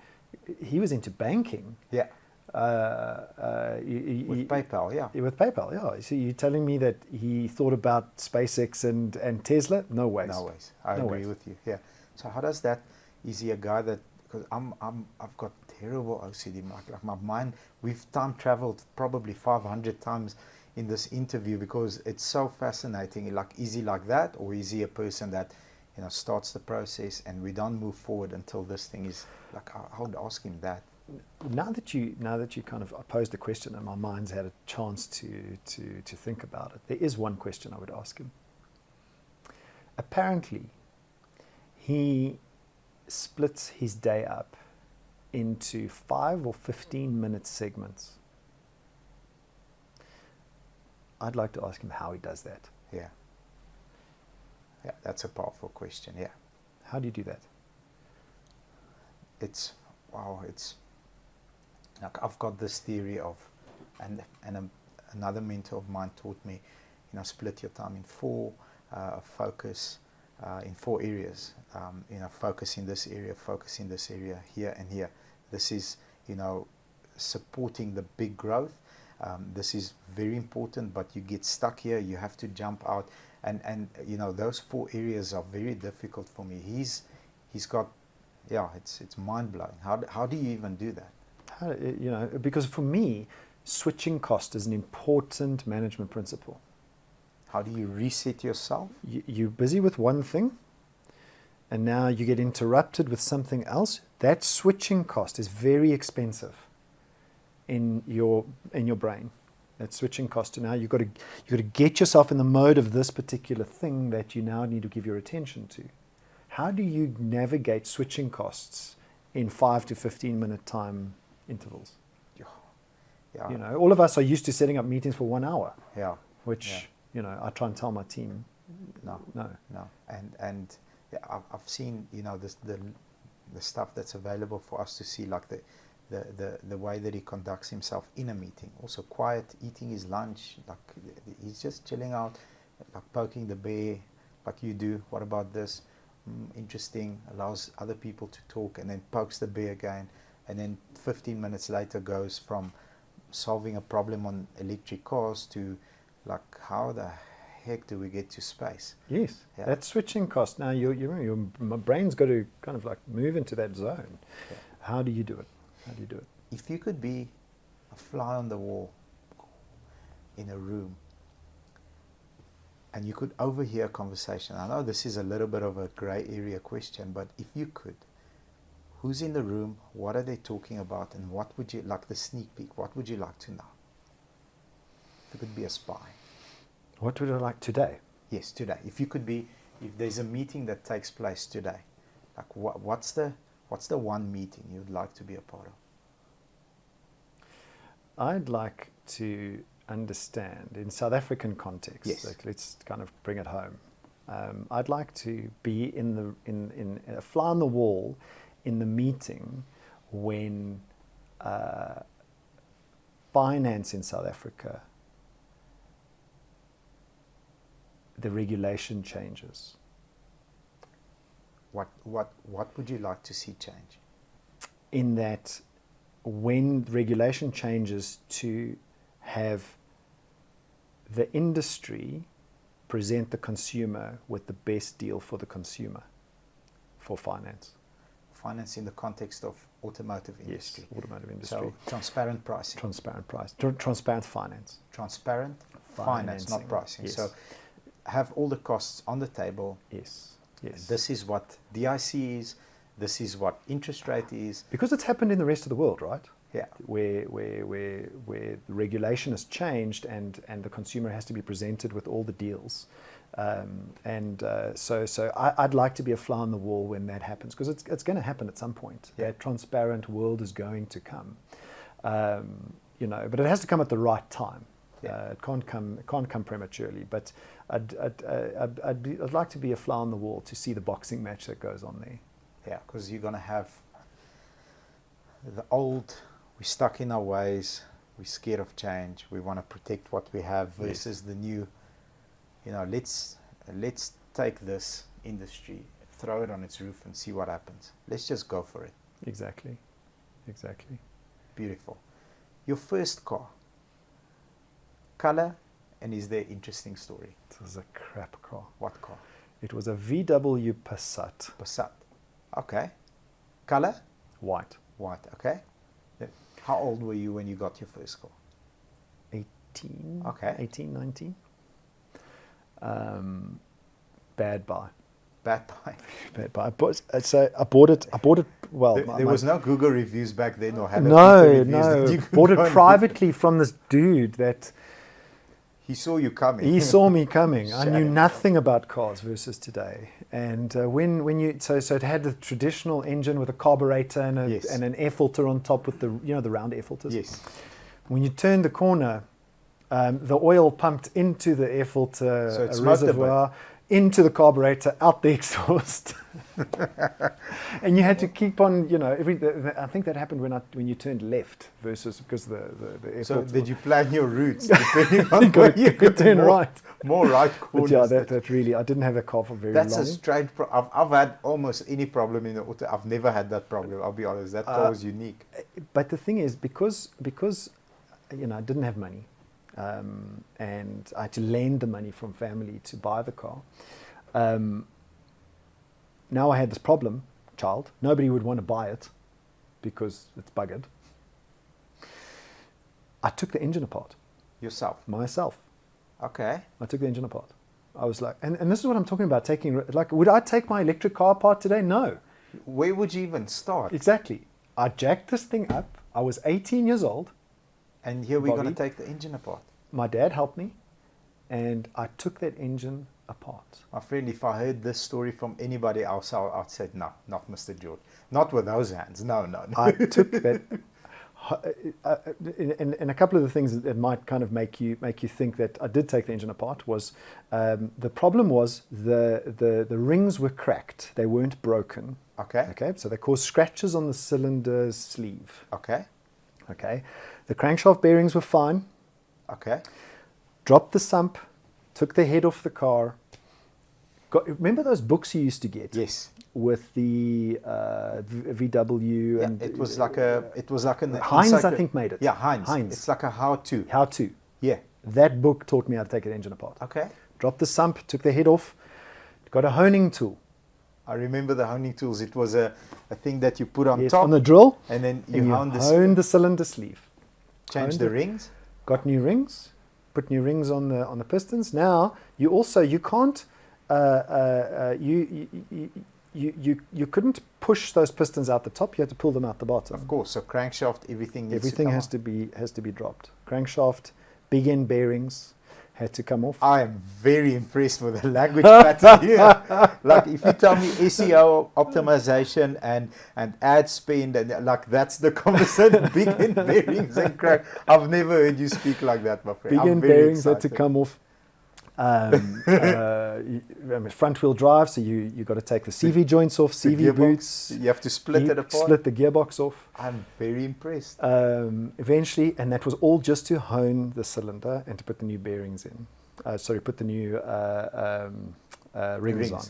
B: He was into banking.
A: Yeah.
B: With
A: PayPal, yeah.
B: With PayPal, yeah. So you're telling me that he thought about SpaceX and Tesla? No ways.
A: No ways. I agree with you. Yeah. So how does that? Is he a guy that? Because I've got terrible OCD. Like my mind. We've time traveled probably 500 times in this interview because it's so fascinating. Like, is he like that, or is he a person that, starts the process and we don't move forward until this thing is like? I would ask him that.
B: Now that you kind of posed the question and my mind's had a chance to think about it, there is one question I would ask him. Apparently, he splits his day up into 5 or 15-minute segments. I'd like to ask him how he does that.
A: Yeah. Yeah, that's a powerful question. Yeah.
B: How do you do that?
A: It's like, I've got this theory of, and another mentor of mine taught me, split your time in four, focus in 4 areas. Focus in this area, here and here. This is, supporting the big growth. This is very important, but you get stuck here. You have to jump out, and those 4 areas are very difficult for me. He's got, it's mind blowing. How do you even do that?
B: Because for me, switching cost is an important management principle.
A: How do you reset yourself?
B: You're busy with one thing, and now you get interrupted with something else. That switching cost is very expensive in your brain. That switching cost. Now you've got to get yourself in the mode of this particular thing that you now need to give your attention to. How do you navigate switching costs in 5 to 15-minute time intervals?
A: Yeah.
B: All of us are used to setting up meetings for 1 hour.
A: Yeah.
B: Which I try and tell my team, no.
A: And I've seen the stuff that's available for us to see, like the the way that he conducts himself in a meeting. Also quiet, eating his lunch, like he's just chilling out, like poking the bear, like you do. What about this? Interesting. Allows other people to talk, and then pokes the bear again, and then 15 minutes later goes from solving a problem on electric cars to like, how the heck do we get to space?
B: Yes,
A: Yeah.
B: that switching cost. Now your brain's got to kind of like move into that zone.
A: Yeah.
B: How do you do it? How do you do it?
A: If you could be a fly on the wall in a room and you could overhear a conversation, I know this is a little bit of a grey area question, but if you could, who's in the room, what are they talking about, and what would you like, the sneak peek, what would you like to know? If you could be a spy.
B: What would I like today?
A: Yes, today. If you could be, if there's a meeting that takes place today, like what's the one meeting you'd like to be a part of?
B: I'd like to understand in South African context.
A: Yes.
B: Like, let's kind of bring it home. I'd like to be in a fly on the wall in the meeting when finance in South Africa, the regulation changes.
A: What would you like to see change?
B: In that, when regulation changes, to have the industry present the consumer with the best deal for the consumer for finance.
A: Finance in the context of automotive industry.
B: Yes, automotive industry.
A: So transparent pricing.
B: Transparent price. Transparent finance.
A: Transparent finance, not pricing.
B: Yes.
A: So have all the costs on the table.
B: Yes. Yes.
A: This is what DIC is. This is what interest rate is.
B: Because it's happened in the rest of the world, right?
A: Yeah.
B: Where the regulation has changed and the consumer has to be presented with all the deals. So I'd like to be a fly on the wall when that happens, because it's going to happen at some point.
A: Yeah.
B: That transparent world is going to come. But it has to come at the right time.
A: Yeah.
B: It can't come prematurely. But I'd like to be a fly on the wall to see the boxing match that goes on there.
A: Yeah, because you're going to have the old, we're stuck in our ways, we're scared of change, we want to protect what we have, versus the new, let's take this industry, throw it on its roof and see what happens. Let's just go for it.
B: Exactly.
A: Beautiful. Your first car, color, and is there interesting story?
B: It was a crap car.
A: What car?
B: It was a VW Passat.
A: Passat. Okay. Color?
B: White.
A: White. Okay. How old were you when you got your first car?
B: 18.
A: Okay.
B: 18, 19. Bad buy.
A: Bad buy.
B: Bad buy. I bought it. Well,
A: there was no Google reviews back then, or had
B: no. Bought it privately from this dude that
A: he saw you coming.
B: He saw me coming. I knew
A: Shame.
B: nothing about cars versus today. And when you so it had the traditional engine with a carburetor and an air filter on top with the round air filters.
A: Yes.
B: When you turned the corner, the oil pumped into the air filter reservoir, into the carburetor, out the exhaust. And you had to keep on, I think that happened when you turned left versus because the air filter.
A: So did you plan your routes depending on where you
B: could turn right?
A: More right corners.
B: But yeah, that really, I didn't have a car for very long.
A: That's a strange I've had almost any problem in the auto. I've never had that problem, I'll be honest. That car was unique.
B: But the thing is, because I didn't have money, and I had to lend the money from family to buy the car. Now I had this problem, child. Nobody would want to buy it because it's buggered. I took the engine apart.
A: Yourself?
B: Myself.
A: Okay.
B: I took the engine apart. I was like, and this is what I'm talking about, would I take my electric car apart today? No.
A: Where would you even start?
B: Exactly. I jacked this thing up. I was 18 years old.
A: And here we're going to take the engine apart.
B: My dad helped me, and I took that engine apart.
A: My friend, if I heard this story from anybody else, I'd say, no, not Mr. George. Not with those hands. No.
B: I took that and a couple of the things that might kind of make you think that I did take the engine apart was the problem was the rings were cracked. They weren't broken.
A: Okay.
B: Okay. So they caused scratches on the cylinder sleeve.
A: Okay.
B: Okay. The crankshaft bearings were fine.
A: Okay.
B: Dropped the sump, took the head off the car. Remember those books you used to get?
A: Yes.
B: With the VW.
A: Yeah,
B: and
A: it was like an
B: Heinz, I think, made it.
A: Yeah, Heinz. It's like a how-to.
B: How to.
A: Yeah.
B: That book taught me how to take an engine apart.
A: Okay.
B: Dropped the sump, took the head off, got a honing tool.
A: I remember the honing tools. It was a thing that you put on
B: Yes,
A: top.
B: on the drill.
A: And then
B: And
A: you
B: honed
A: honed
B: the cylinder sleeve.
A: change the rings.
B: Got new rings. Put new rings on the pistons. Now you can't you couldn't push those pistons out the top. You had to pull them out the bottom.
A: Of course. So crankshaft, everything needs
B: Everything
A: to come
B: has to be dropped. Crankshaft, big end bearings had to come off.
A: I am very impressed with the language pattern here. Like if you tell me SEO optimization and ad spend and like that's the conversation, big end bearings and crank. I've never heard you speak like that, my friend.
B: Big end bearings had to come off. Front wheel drive, so you got to take the CV joints off, CV
A: gearbox,
B: boots.
A: you have to split it apart.
B: Split the gearbox off.
A: I'm very impressed.
B: Eventually, and that was all just to hone the cylinder and to put the new bearings in. Put the new rings on.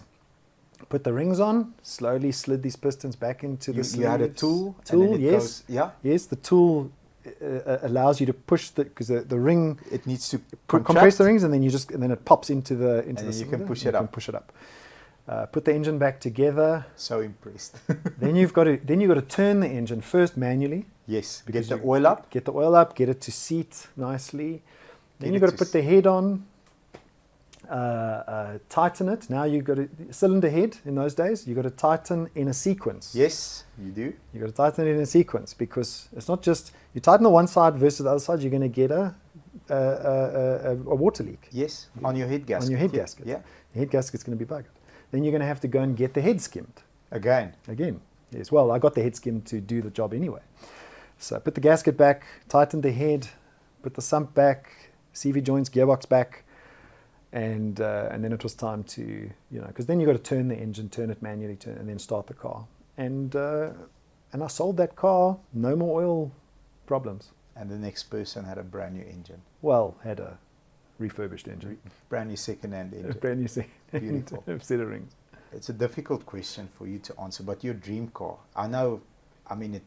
B: Put the rings on. Slowly slid these pistons back into the sleeves.
A: You had a tool.
B: Yes. Yes, the tool allows you to push because the ring.
A: It needs to
B: compress the rings, and then it pops into the cylinder.
A: You can push it up.
B: Push it up. Put the engine back together.
A: So impressed.
B: Then you've got to turn the engine first manually.
A: Yes. Get the oil up.
B: Get the oil up. Get it to seat nicely. Then you've got to put the head on. Tighten it. Now you've got a cylinder head. In those days, you've got to tighten in a sequence.
A: Yes, you do.
B: You've got to tighten it in a sequence because it's not just you tighten the one side versus the other side. You're going to get a water leak.
A: Yes, on your head gasket.
B: On your head gasket.
A: Yeah.
B: The head gasket's going to be buggered. Then you're going to have to go and get the head skimmed.
A: Again.
B: Yes. Well, I got the head skimmed to do the job anyway. So put the gasket back, tightened the head, put the sump back, CV joints, gearbox back. And then it was time to, because then you've got to turn the engine, turn it manually, and then start the car. And I sold that car, no more oil problems.
A: And the next person had a brand new engine.
B: Well, had a refurbished engine.
A: Brand new second-hand engine.
B: Brand new second-hand
A: Beautiful.
B: set of rings.
A: It's a difficult question for you to answer, but your dream car,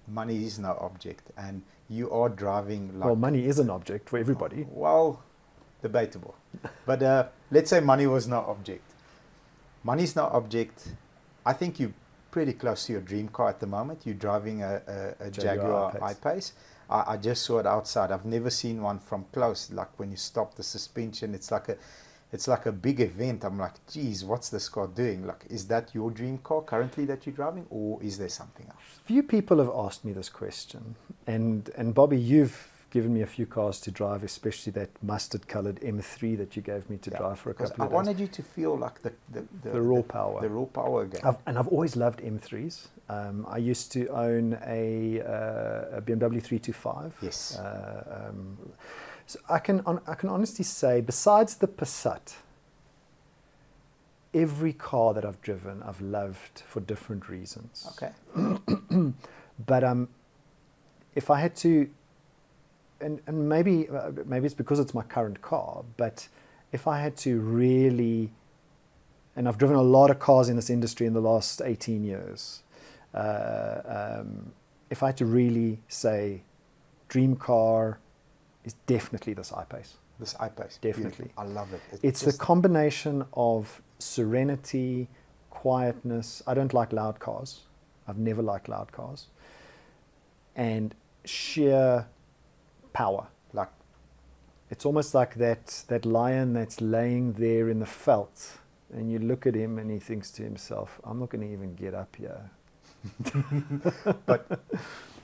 A: money is no object, and you are driving like...
B: Well, money is an object for everybody.
A: Well, debatable. But let's say money was no object. Money is no object. I think you're pretty close to your dream car at the moment. You're driving a Jaguar I-Pace. I just saw it outside. I've never seen one from close. Like when you stop the suspension, it's like a big event. I'm like, geez, what's this car doing? Like, is that your dream car currently that you're driving, or is there something else?
B: Few people have asked me this question, and Bobby, you've given me a few cars to drive, especially that mustard-coloured M3 that you gave me to drive for a couple of days.
A: I wanted you to feel like the
B: raw power.
A: The raw power again.
B: I've always loved M3s. I used to own a BMW 325.
A: Yes.
B: So I can honestly say, besides the Passat, every car that I've driven, I've loved for different reasons.
A: Okay.
B: But if I had to, and maybe it's because it's my current car, but if I had to really, and I've driven a lot of cars in this industry in the last 18 years, if I had to really say dream car is definitely this I-Pace.
A: This I-Pace.
B: Definitely.
A: Beautiful. I love it.
B: It's the combination of serenity, quietness. I don't like loud cars. I've never liked loud cars. And sheer power.
A: Like,
B: it's almost like that lion that's laying there in the veldt, and you look at him and he thinks to himself, I'm not going to even get up here.
A: But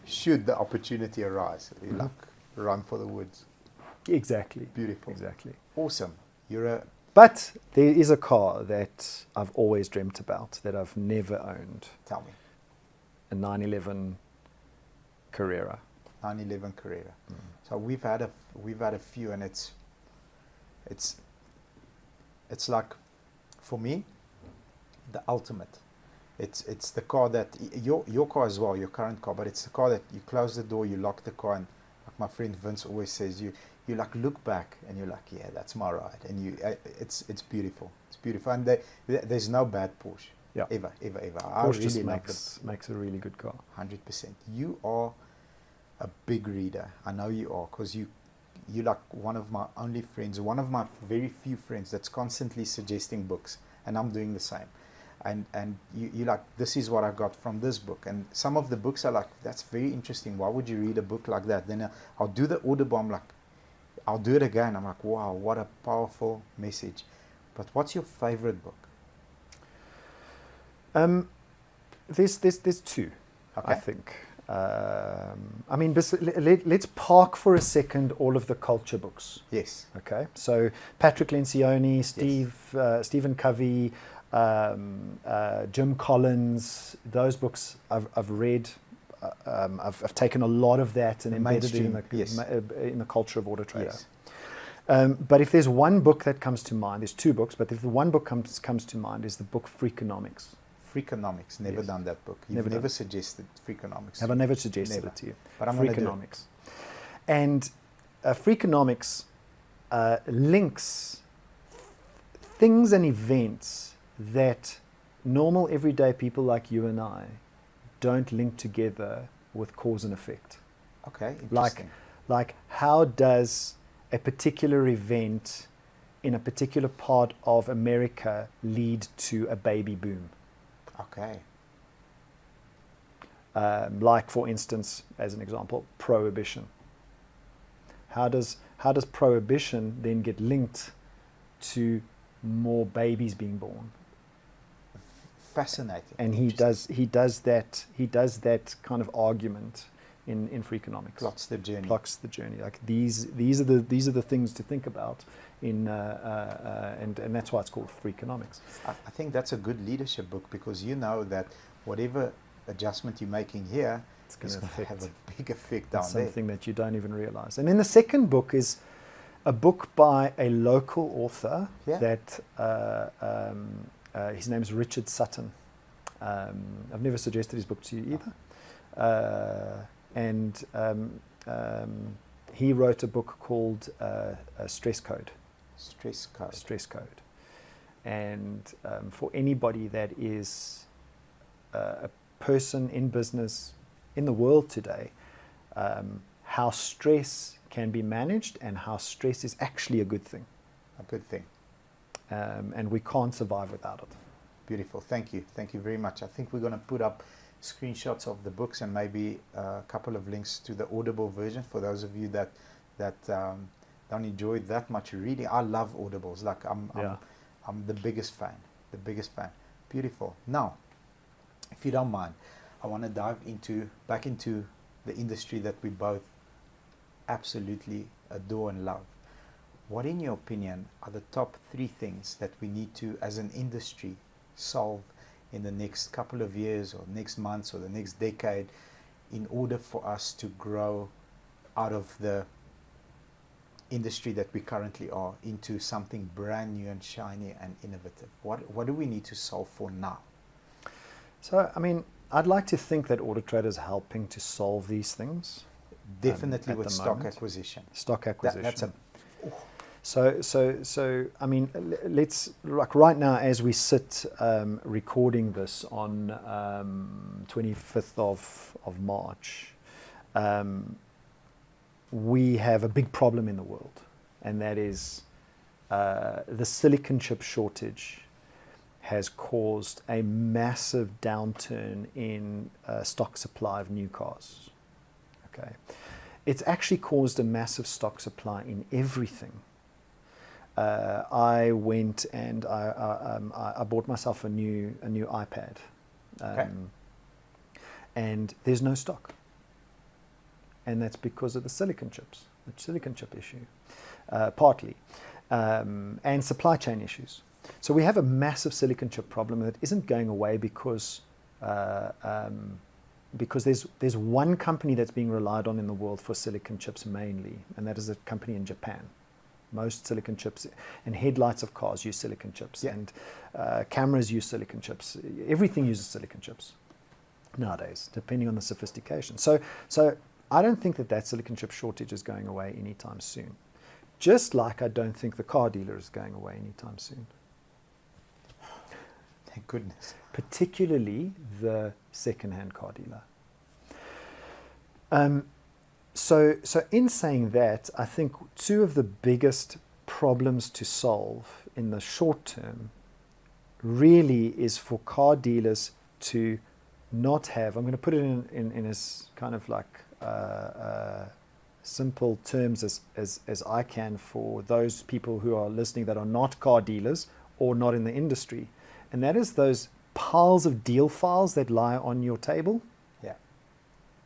A: should the opportunity arise, like run for the woods.
B: Exactly.
A: Beautiful.
B: Exactly.
A: Awesome.
B: But there is a car that I've always dreamt about that I've never owned.
A: Tell me.
B: A 911 Carrera.
A: 911 Carrera. So we've had a few, and it's like, for me, the ultimate. It's the car that your car as well, your current car, but it's the car that you close the door, you lock the car, and like my friend Vince always says, you like look back and you're like, yeah, that's my ride, and it's beautiful. It's beautiful, and there's no bad Porsche.
B: Yeah.
A: Ever.
B: Porsche just makes a really good car.
A: 100%. You are a big reader. I know you are, because you're like one of my only friends, one of my very few friends that's constantly suggesting books, and I'm doing the same. And you like, this is what I got from this book. And some of the books are like, that's very interesting. Why would you read a book like that? Then I'll do the Audible. I'm like, I'll do it again. I'm like, wow, what a powerful message. But what's your favorite book?
B: There's two,
A: Okay.
B: I think. I mean, let's park for a second all of the culture books.
A: Yes.
B: Okay. So Patrick Lencioni, Stephen Covey, Jim Collins, those books I've read. I've taken a lot of that and embedded it in the culture of Autotrader.
A: Yes.
B: But if there's one book that comes to mind, there's two books, but if the one book comes to mind is the book Freakonomics.
A: Freakonomics. Never done that book. You've never suggested Freakonomics.
B: Have I never suggested it to you?
A: But I'm
B: Freakonomics. And Freakonomics links things and events that normal everyday people like you and I don't link together with cause and effect.
A: Okay, interesting.
B: Like how does a particular event in a particular part of America lead to a baby boom?
A: Okay.
B: Like, for instance, as an example, prohibition. How does prohibition then get linked to more babies being born?
A: Fascinating.
B: And he does that kind of argument in Freakonomics.
A: Plots the journey.
B: Like these are the things to think about in and that's why it's called Freakonomics.
A: I think that's a good leadership book, because you know that whatever adjustment you're making here, it's going to have a big effect down there.
B: Something that you don't even realize. And then the second book is a book by a local author that his name is Richard Sutton. I've never suggested his book to you either. He wrote a book called Stress Code. Stress Code. And for anybody that is a person in business in the world today, how stress can be managed and how stress is actually a good thing.
A: A good thing.
B: And we can't survive without it.
A: Beautiful. Thank you. Thank you very much. I think we're going to put up screenshots of the books and maybe a couple of links to the Audible version for those of you that don't enjoy that much reading. I love Audibles. Like I'm the biggest fan. Beautiful. Now, if you don't mind, I want to dive back into the industry that we both absolutely adore and love. What, in your opinion, are the top 3 things that we need to, as an industry, solve in the next couple of years or next months or the next decade in order for us to grow out of the industry that we currently are into something brand new and shiny and innovative? What do we need to solve for now?
B: So, I mean, I'd like to think that Autotrader is helping to solve these things.
A: Definitely with stock acquisition.
B: Stock acquisition.
A: That's a...
B: So I mean, let's, like right now as we sit recording this on 25th of March, we have a big problem in the world, and that is the silicon chip shortage has caused a massive downturn in stock supply of new cars. Okay, it's actually caused a massive stock supply in everything. I went and I bought myself a new iPad, and there's no stock, and that's because of the silicon chip issue, partly, and supply chain issues. So we have a massive silicon chip problem that isn't going away because because there's one company that's being relied on in the world for silicon chips mainly, and that is a company in Japan. Most silicon chips and headlights of cars use silicon chips, and cameras use silicon chips. Everything uses silicon chips nowadays, depending on the sophistication. So I don't think that silicon chip shortage is going away anytime soon. Just like I don't think the car dealer is going away anytime soon.
A: Thank goodness.
B: Particularly the second-hand car dealer. So in saying that, I think two of the biggest problems to solve in the short term really is for car dealers to not have, I'm going to put it in as kind of like simple terms as I can for those people who are listening that are not car dealers or not in the industry. And that is those piles of deal files that lie on your table.
A: Yeah.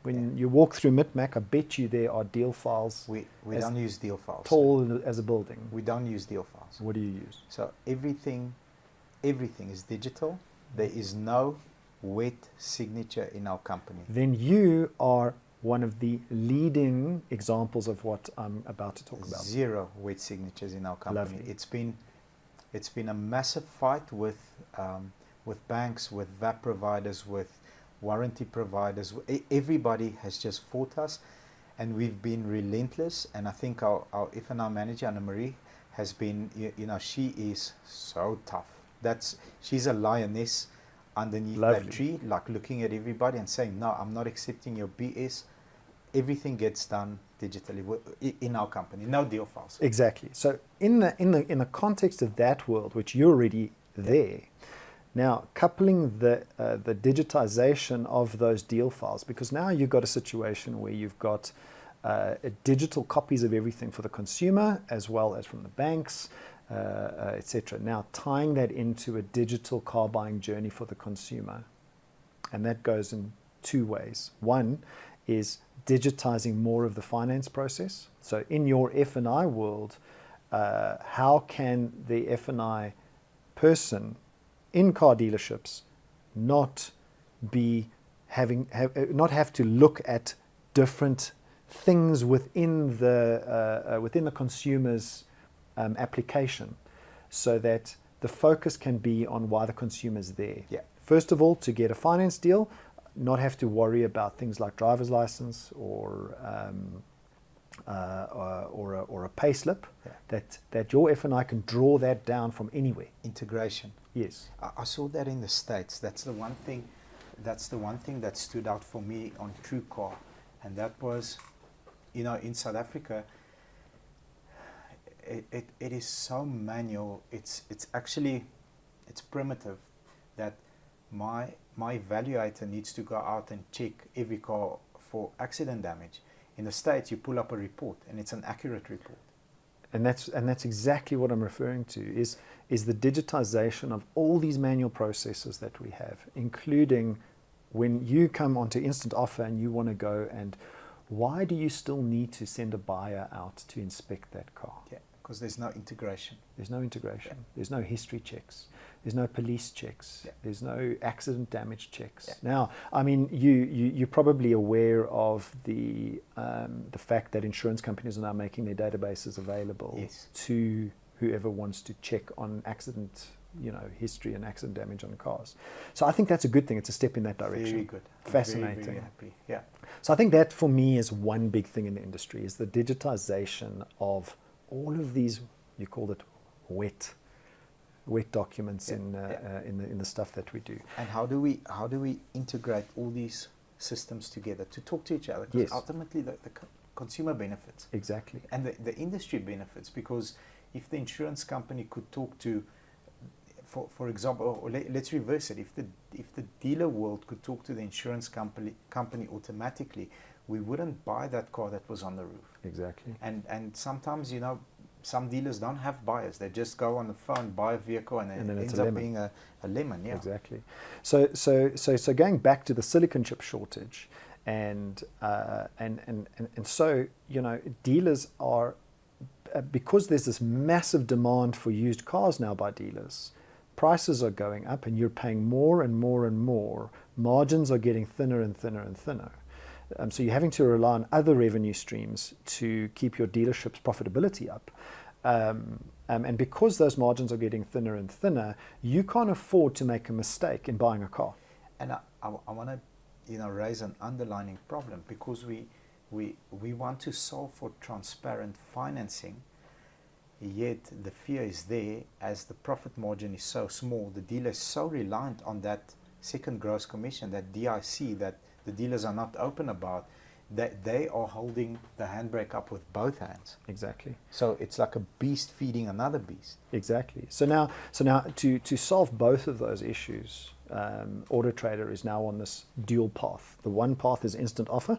B: When you walk through Mitmac, I bet you there are deal files.
A: We don't use deal files.
B: Tall as a building.
A: We don't use deal files.
B: What do you use?
A: So everything is digital. There is no wet signature in our company.
B: Then you are one of the leading examples of what I'm about to talk about.
A: Zero wet signatures in our company.
B: Lovely.
A: It's been a massive fight with banks, with VAP providers, with warranty providers. Everybody has just fought us, and we've been relentless. And I think our F&I manager, Anna Marie, has been, she is so tough. She's a lioness underneath
B: Lovely.
A: that tree, like looking at everybody and saying, no, I'm not accepting your BS. Everything gets done digitally in our company, no deal files.
B: Exactly. So in the context of that world, which you're already there, now coupling the digitization of those deal files, because now you've got a situation where you've got digital copies of everything for the consumer as well as from the banks, etc. Now tying that into a digital car buying journey for the consumer, and that goes in two ways. One is digitizing more of the finance process. So in your F&I world, how can the F&I person in car dealerships not have to look at different things within the consumer's application, so that the focus can be on why the consumer's there.
A: Yeah.
B: First of all, to get a finance deal, not have to worry about things like driver's license or a pay slip. Yeah. That your F&I can draw that down from anywhere.
A: Integration.
B: Yes.
A: I saw that in the States. That's the one thing that stood out for me on TrueCar, and that was, in South Africa, it is so manual. It's primitive that my evaluator needs to go out and check every car for accident damage. In the States, you pull up a report, and it's an accurate report.
B: And that's exactly what I'm referring to, is the digitization of all these manual processes that we have, including when you come onto Instant Offer and you want to go, and why do you still need to send a buyer out to inspect that car?
A: Yeah, because there's no integration.
B: There's no integration.
A: Yeah.
B: There's no history checks. There's no police checks.
A: Yeah.
B: There's no accident damage checks.
A: Yeah.
B: Now, I mean, you're probably aware of the fact that insurance companies are now making their databases available.
A: Yes.
B: To whoever wants to check on accident, history and accident damage on cars. So I think that's a good thing. It's a step in that direction.
A: Very good.
B: Fascinating.
A: Very, very happy. Yeah.
B: So I think that for me is one big thing in the industry, is the digitization of all of these, you called it wet documents in the stuff that we do.
A: And how do we integrate all these systems together to talk to each other? Because
B: Yes.
A: ultimately the consumer benefits.
B: Exactly.
A: And the industry benefits, because if the insurance company could talk to, for example, or let's reverse it. If the dealer world could talk to the insurance company automatically, we wouldn't buy that car that was on the roof.
B: Exactly.
A: And sometimes, some dealers don't have buyers. They just go on the phone, buy a vehicle, and
B: then
A: it
B: it's
A: ends
B: a
A: up
B: lemon.
A: being a lemon. Yeah.
B: Exactly. So going back to the silicon chip shortage, and so dealers are, because there's this massive demand for used cars now by dealers, prices are going up, and you're paying more and more and more margins are getting thinner and thinner and thinner. So you're having to rely on other revenue streams to keep your dealership's profitability up. And because those margins are getting thinner and thinner, you can't afford to make a mistake in buying a car.
A: And I want to, raise an underlying problem, because we want to solve for transparent financing, yet the fear is there, as the profit margin is so small, the dealer is so reliant on that second gross commission, that DIC, that the dealers are not open about, that they are holding the handbrake up with both hands.
B: Exactly.
A: So it's like a beast feeding another beast.
B: Exactly. So now to solve both of those issues, Autotrader is now on this dual path. The one path is instant offer.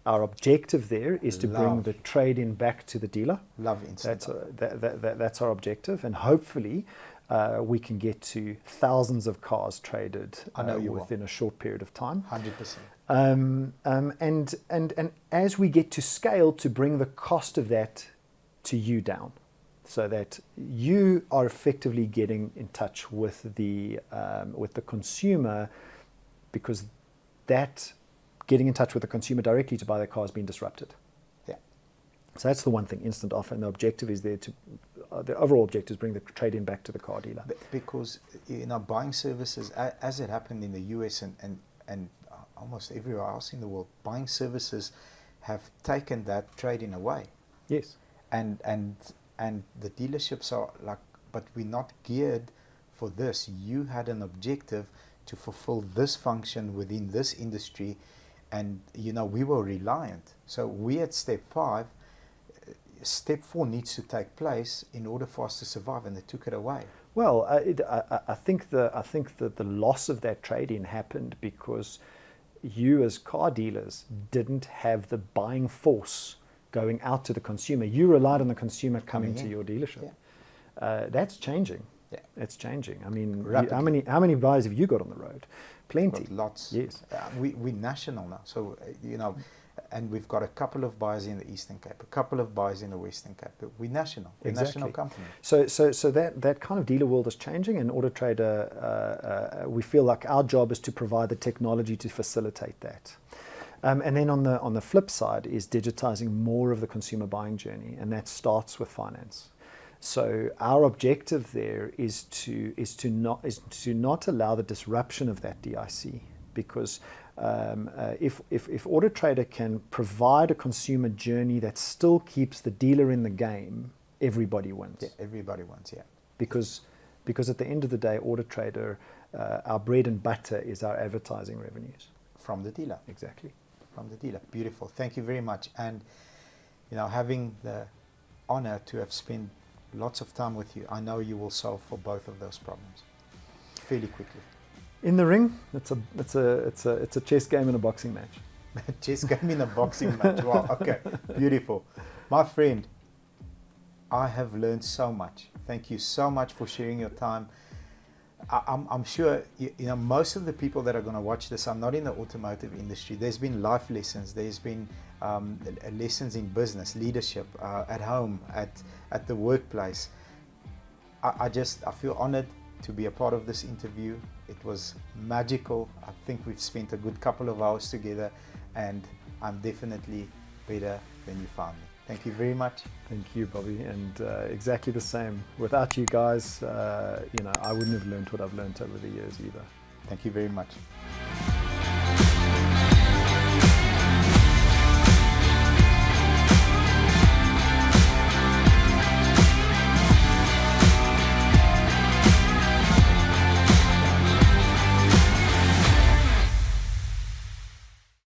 B: Our objective there is to bring the trade-in back to the dealer.
A: Love instant offer.
B: That's our objective, and hopefully we can get to thousands of cars traded within a short period of time.
A: 100%.
B: And as we get to scale, to bring the cost of that to you down, so that you are effectively getting in touch with the consumer, because that getting in touch with the consumer directly to buy their car has been disrupted.
A: Yeah.
B: So that's the one thing, instant offer, and the objective is there to the overall objective is bring the trade-in back to the car dealer.
A: Because buying services, as it happened in the US and almost everywhere else in the world, buying services have taken that trade-in away.
B: Yes.
A: And the dealerships are like, but we're not geared for this. You had an objective to fulfill this function within this industry, and we were reliant. So we at step 5. Step 4 needs to take place in order for us to survive, and they took it away.
B: Well, I think that the loss of that trade-in happened because you as car dealers didn't have the buying force going out to the consumer. You relied on the consumer coming to your dealership. Yeah. That's changing. Yeah. It's changing. I mean, how many buyers have you got on the road? Plenty.
A: Lots.
B: Yes.
A: We're national now. So, and we've got a couple of buyers in the Eastern Cape, a couple of buyers in the Western Cape. But we're national. We're a national company.
B: So that kind of dealer world is changing, and Autotrader, we feel like our job is to provide the technology to facilitate that. And then on the flip side is digitizing more of the consumer buying journey, and that starts with finance. So our objective there is to not allow the disruption of that DIC, because if Autotrader can provide a consumer journey that still keeps the dealer in the game, everybody wins.
A: Yeah, everybody wins. Yeah,
B: because at the end of the day, Autotrader, our bread and butter is our advertising revenues
A: from the dealer.
B: Exactly,
A: from the dealer. Beautiful. Thank you very much. And having the honor to have spent lots of time with you, I know you will solve for both of those problems fairly quickly.
B: In the ring, it's a chess game and a boxing match.
A: Chess game in a boxing match. Wow. Okay. Beautiful, my friend. I have learned so much. Thank you so much for sharing your time. I'm sure most of the people that are going to watch this are not in the automotive industry. There's been life lessons. There's been lessons in business, leadership, at home, at the workplace. I feel honored to be a part of this interview. It was magical. I think we've spent a good couple of hours together, and I'm definitely better than you found me. Thank you very much.
B: Thank you, Bobby, and exactly the same. Without you guys, I wouldn't have learned what I've learned over the years either.
A: Thank you very much.